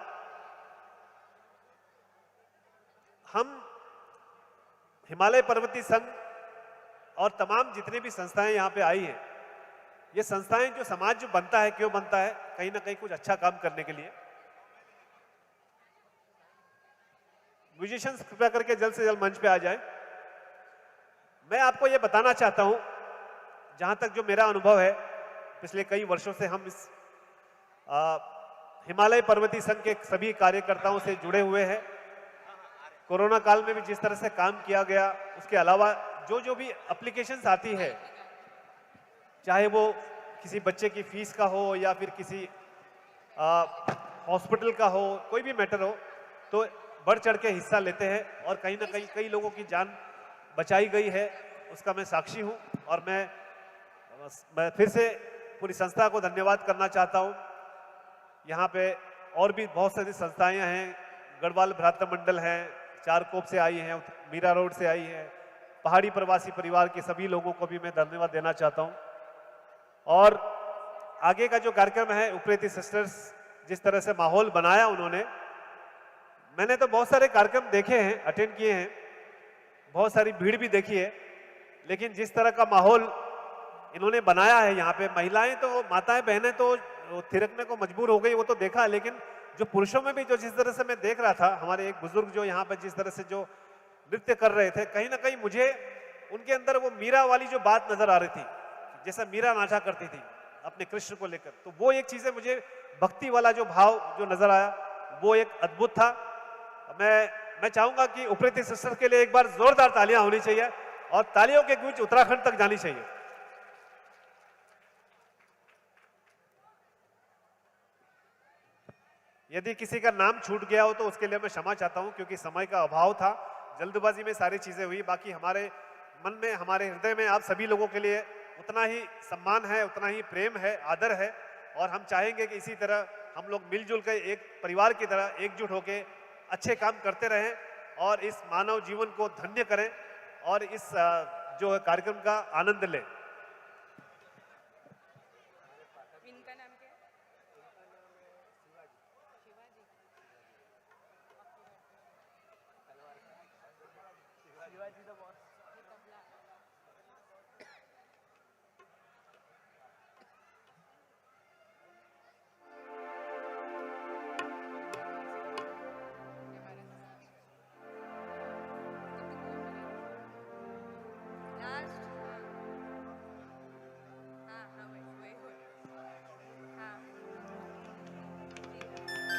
हम हिमालय पर्वतीय संघ और तमाम जितने भी संस्थाएं यहां पे आई हैं, ये संस्थाएं जो समाज जो बनता है, क्यों बनता है? कहीं ना कहीं कुछ अच्छा काम करने के लिए। म्यूजिशियंस कृपया करके जल्द से जल्द मंच पे आ जाए। मैं आपको ये बताना चाहता हूं, जहां तक जो मेरा अनुभव है, पिछले कई वर्षों से हम इस हिमालय पर्वतीय संघ के सभी कार्यकर्ताओं से जुड़े हुए हैं। कोरोना काल में भी जिस तरह से काम किया गया, उसके अलावा जो जो भी एप्लीकेशंस आती है, चाहे वो किसी बच्चे की फीस का हो या फिर किसी हॉस्पिटल का हो, कोई भी मैटर हो, तो बढ़ चढ़ के हिस्सा लेते हैं। और कहीं ना कहीं कई लोगों की जान बचाई गई है, उसका मैं साक्षी हूं। और मैं फिर से पूरी संस्था को धन्यवाद करना चाहता हूं। यहाँ पे और भी बहुत सारी संस्थाएं हैं, गढ़वाल भ्रातृ मंडल हैं, चारकोप से आई हैं, मीरा रोड से आई हैं, पहाड़ी प्रवासी परिवार के सभी लोगों को भी मैं धन्यवाद देना चाहता हूं। और आगे का जो कार्यक्रम है, उप्रेती सिस्टर्स जिस तरह से माहौल बनाया उन्होंने, मैंने तो बहुत सारे कार्यक्रम देखे हैं, अटेंड किए हैं, बहुत सारी भीड़ भी देखी है, लेकिन जिस तरह का माहौल इन्होंने बनाया है यहाँ पे, महिलाएं तो, माताएं बहनें तो थिरकने को मजबूर हो गई, वो तो देखा, लेकिन जो पुरुषों में भी जो जिस तरह से मैं देख रहा था, हमारे एक बुजुर्ग जो यहाँ पर जिस तरह से जो नृत्य कर रहे थे, कहीं ना कहीं मुझे उनके अंदर वो मीरा वाली जो बात नजर आ रही थी, जैसा मीरा नाचा करती थी अपने कृष्ण को लेकर, तो वो एक चीज है, मुझे भक्ति वाला जो भाव जो नजर आया वो एक अद्भुत था। मैं चाहूंगा कि उप्रेती सिस्टर के लिए एक बार जोरदार तालियां होनी चाहिए और तालियों के गूंज उत्तराखंड तक जानी चाहिए। यदि किसी का नाम छूट गया हो तो उसके लिए मैं क्षमा चाहता हूं, क्योंकि समय का अभाव था, जल्दबाजी में सारी चीजें हुई। बाकी हमारे मन में, हमारे हृदय में आप सभी लोगों के लिए उतना ही सम्मान है, उतना ही प्रेम है, आदर है, और हम चाहेंगे कि इसी तरह हम लोग मिलजुल कर एक परिवार की तरह एकजुट होकर अच्छे काम करते रहें और इस मानव जीवन को धन्य करें और इस जो कार्यक्रम का आनंद लें। इनका नाम क्या है?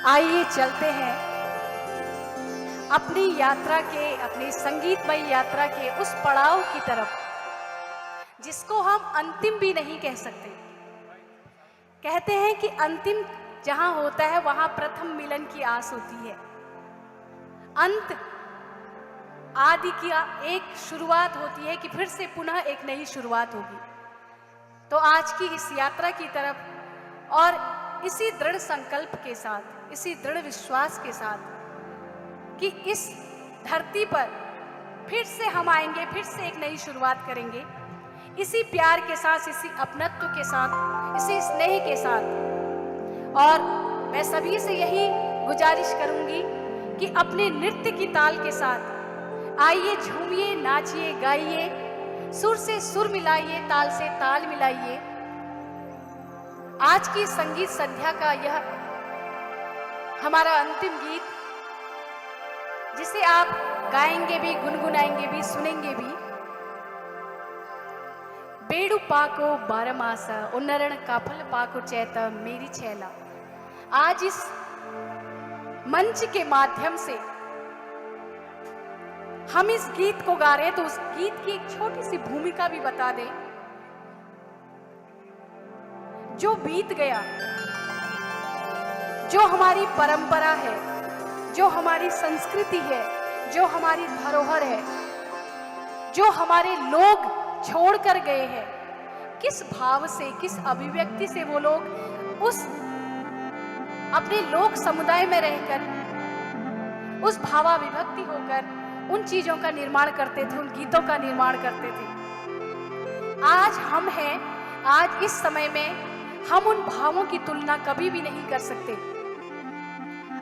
आइए चलते हैं अपनी यात्रा के, अपनी संगीतमय यात्रा के उस पड़ाव की तरफ जिसको हम अंतिम भी नहीं कह सकते। कहते हैं कि अंतिम जहां होता है वहां प्रथम मिलन की आस होती है। अंत आदि की एक शुरुआत होती है कि फिर से पुनः एक नई शुरुआत होगी। तो आज की इस यात्रा की तरफ और इसी दृढ़ संकल्प के साथ, इसी दृढ़ विश्वास के साथ कि इस धरती पर फिर से हम आएंगे, फिर से एक नई शुरुआत करेंगे, इसी प्यार के साथ, इसी अपनत्व के साथ, इसी स्नेह के साथ। और मैं सभी से यही गुजारिश करूंगी कि अपने नृत्य की ताल के साथ आइए, झूमिए, नाचिए, गाइए, सुर से सुर मिलाइए, ताल से ताल मिलाइए। आज की संगीत संध्या का यह हमारा अंतिम गीत, जिसे आप गाएंगे भी, गुनगुनाएंगे भी, सुनेंगे भी। बेड़ू पाको बारमास उन्नरण काफल पाको चैत मेरी छैला। आज इस मंच के माध्यम से हम इस गीत को गा रहे हैं, तो उस गीत की एक छोटी सी भूमिका भी बता दें। जो बीत गया, जो हमारी परंपरा है, जो हमारी संस्कृति है, जो हमारी धरोहर है, जो हमारे लोग छोड़ कर गए हैं, किस भाव से, किस अभिव्यक्ति से वो लोग उस अपने लोक समुदाय में रहकर, उस भावाभिव्यक्ति होकर उन चीजों का निर्माण करते थे, उन गीतों का निर्माण करते थे। आज हम हैं, आज इस समय में हम उन भावों की तुलना कभी भी नहीं कर सकते।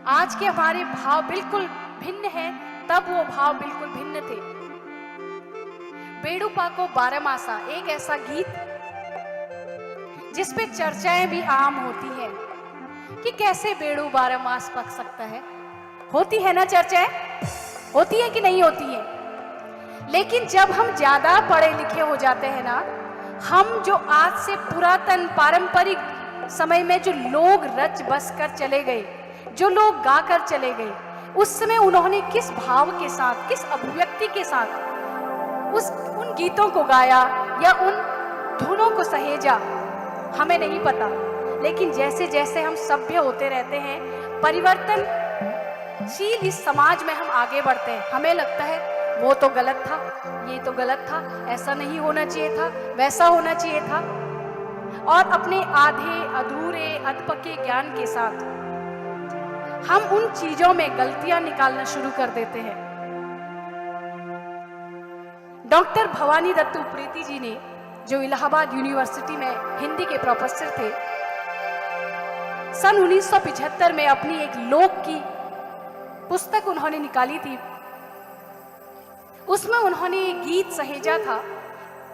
आज के हमारे भाव बिल्कुल भिन्न हैं, तब वो भाव बिल्कुल भिन्न थे। बेड़ू पाको बारमासा एक ऐसा गीत जिस पे चर्चाएं भी आम होती हैं कि कैसे बेड़ू 12 मास पक सकता है। होती है ना चर्चाएं, होती है कि नहीं होती है। लेकिन जब हम ज्यादा पढ़े लिखे हो जाते हैं ना, हम जो आज से पुरातन पारंपरिक समय में जो लोग रच बस कर चले गए, जो लोग गा कर चले गए, उस समय उन्होंने किस भाव के साथ, किस अभिव्यक्ति के साथ उन गीतों को गाया या उन धुनों को सहेजा, हमें नहीं पता। लेकिन जैसे जैसे हम सभ्य होते रहते हैं, परिवर्तनशील इस समाज में हम आगे बढ़ते हैं, हमें लगता है वो तो गलत था, ये तो गलत था, ऐसा नहीं होना चाहिए था, वैसा होना चाहिए था। और अपने आधे अधूरे अधपके ज्ञान के साथ हम उन चीजों में गलतियां निकालना शुरू कर देते हैं। डॉक्टर भवानी दत्त उप्रेती जी ने, जो इलाहाबाद यूनिवर्सिटी में हिंदी के प्रोफेसर थे, सन 1975 में अपनी एक लोक की पुस्तक उन्होंने निकाली थी। उसमें उन्होंने एक गीत सहेजा था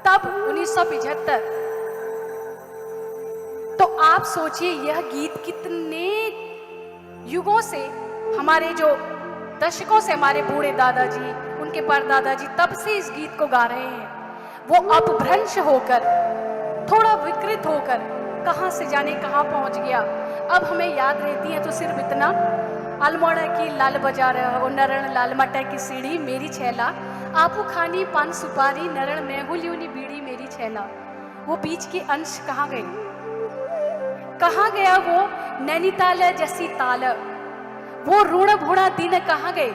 तब 1975। तो आप सोचिए यह गीत कितने युगों से, हमारे जो दशकों से हमारे बूढ़े दादाजी, उनके परदादाजी तब से इस गीत को गा रहे हैं। वो अपभ्रंश होकर, थोड़ा विकृत होकर कहां से जाने कहां पहुंच गया। अब हमें याद रहती है तो सिर्फ इतना, अल्मोड़ा की लाल बाजार और नरण लाल मटा की सीढ़ी मेरी छैला, आपू खानी पान सुपारी नरण में हुलियोनी बीड़ी मेरी छैला। वो बीच के अंश कहाँ गए? कहाँ गया वो नैनीताल जैसी ताल, वो ऋण भूणा दिन कहाँ गए?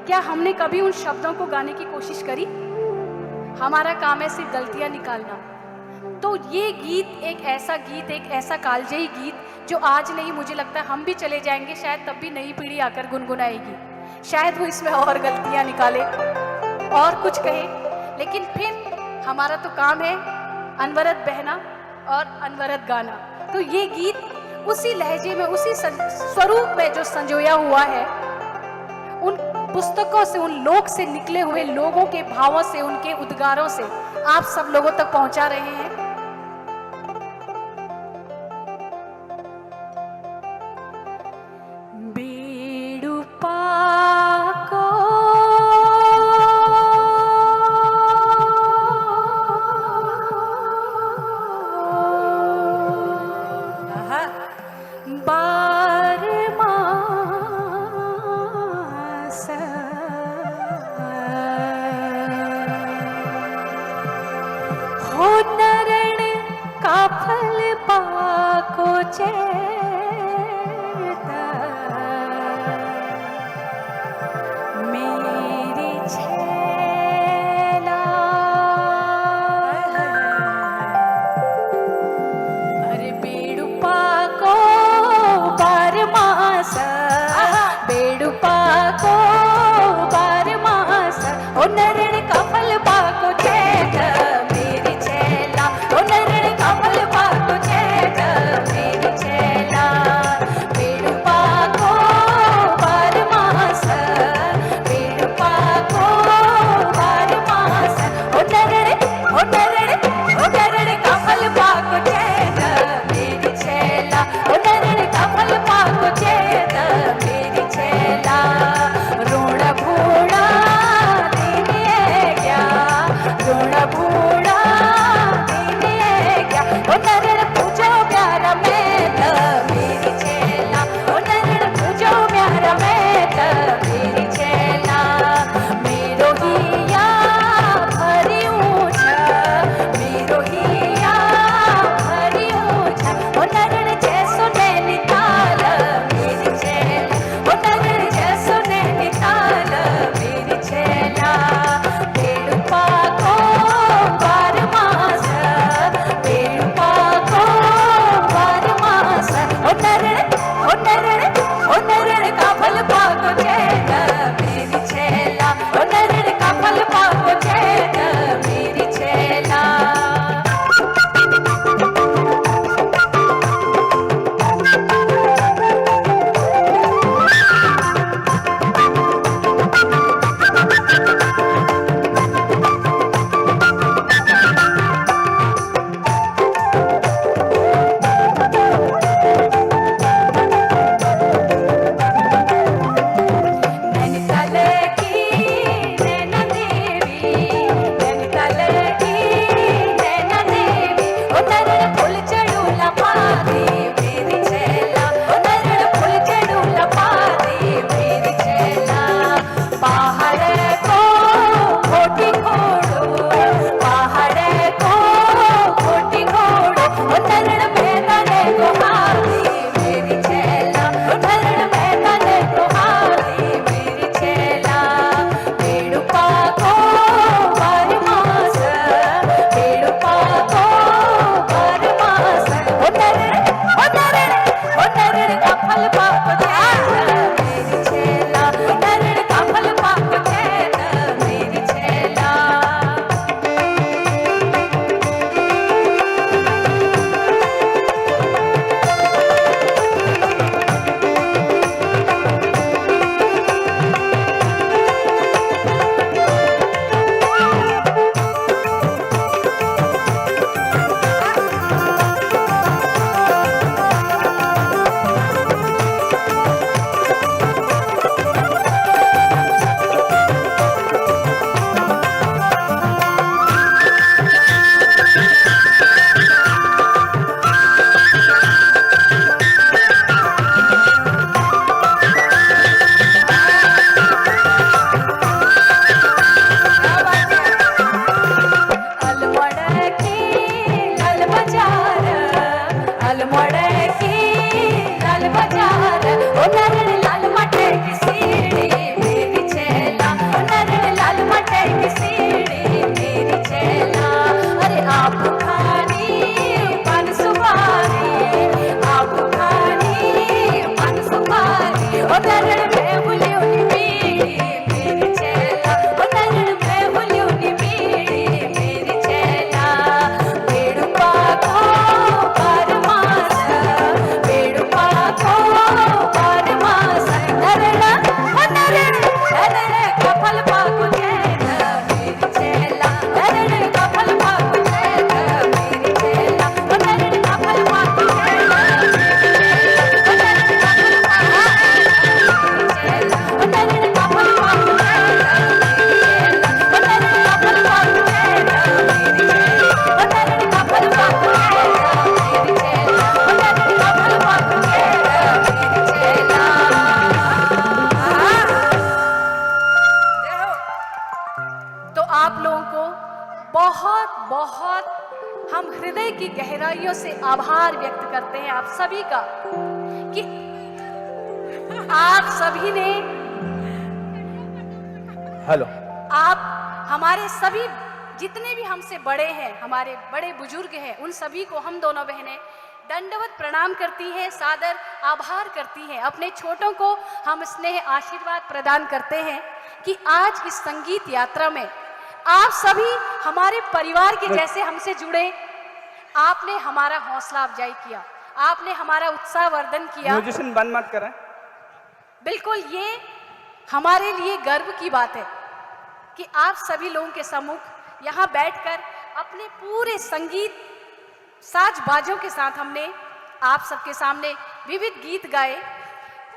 क्या हमने कभी उन शब्दों को गाने की कोशिश करी? हमारा काम है सिर्फ गलतियां निकालना। तो ये गीत एक ऐसा कालजयी गीत जो आज नहीं, मुझे लगता है हम भी चले जाएंगे शायद तब भी नई पीढ़ी आकर गुनगुनाएगी। शायद वो इसमें और गलतियां निकाले और कुछ कहे, लेकिन फिर हमारा तो काम है अनवरत बहना और अनवरत गाना। तो ये गीत उसी लहजे में, उसी स्वरूप में जो संजोया हुआ है, उन पुस्तकों से, उन लोक से निकले हुए लोगों के भावों से, उनके उद्गारों से आप सब लोगों तक पहुंचा रहे हैं। मेरी छैला मड़े की लाल बाजार ओ नरण लाल मटे की सीढ़ी मेरी छेला ओ नरण लाल मटे की सीढ़ी मेरी छेला अरे आप खानी पान सुपारी आप खानी पान सुपारी ओ नरण में भूली उनी बीड़ी मेरी छेला ओ नरण में भूली उनी बीड़ी मेरी छेला बेड़ुपा को परमास बेड़ुपा को परमास नरण ओ नरण नरण कफल पाकु चैन मेरी छेला नरण कफल पाकु चैन मेरी छेला ओ नरण कफल पाकु चैन तो आप लोगों को बहुत बहुत हम हृदय की गहराइयों से आभार व्यक्त करते हैं आप सभी का कि आप सभी ने हेलो आप हमारे सभी जितने भी हमसे बड़े हैं हमारे बड़े बुजुर्ग हैं उन सभी को हम दोनों बहनें दंडवत प्रणाम करती हैं सादर आभार करती हैं अपने छोटों को हम स्नेह आशीर्वाद प्रदान करते हैं कि आज इस संगीत यात्रा में आप सभी हमारे परिवार के जैसे हमसे जुड़े आपने हमारा हौसला अफजाई किया आपने हमारा उत्साह वर्धन किया म्यूजिशियन बंद मत करें। बिल्कुल ये हमारे लिए गर्व की बात है कि आप सभी लोगों के सम्मुख यहाँ बैठकर अपने पूरे संगीत साज बाजों के साथ हमने आप सबके सामने विविध गीत गाए।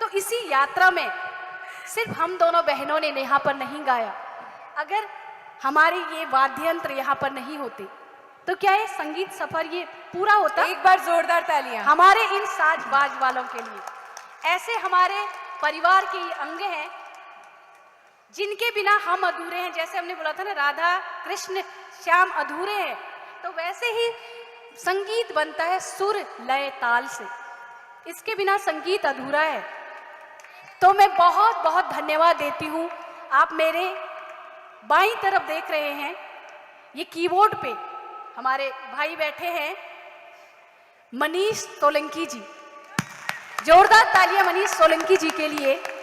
तो इसी यात्रा में सिर्फ हम दोनों बहनों ने यहाँ पर नहीं गाया, अगर हमारे ये वाद्य यंत्र यहाँ पर नहीं होते तो क्या ये संगीत सफर ये पूरा होता? एक बार जोरदार तालियां हमारे इन साज बाज वालों के लिए। ऐसे हमारे परिवार के ये अंग हैं जिनके बिना हम अधूरे हैं। जैसे हमने बोला था ना राधा कृष्ण श्याम अधूरे हैं, तो वैसे ही संगीत बनता है सुर लय ताल से, इसके बिना संगीत अधूरा है। तो मैं बहुत बहुत धन्यवाद देती हूँ। आप मेरे बाईं तरफ देख रहे हैं, ये कीबोर्ड पे हमारे भाई बैठे हैं मनीष सोलंकी जी। जोरदार तालियां मनीष सोलंकी जी के लिए।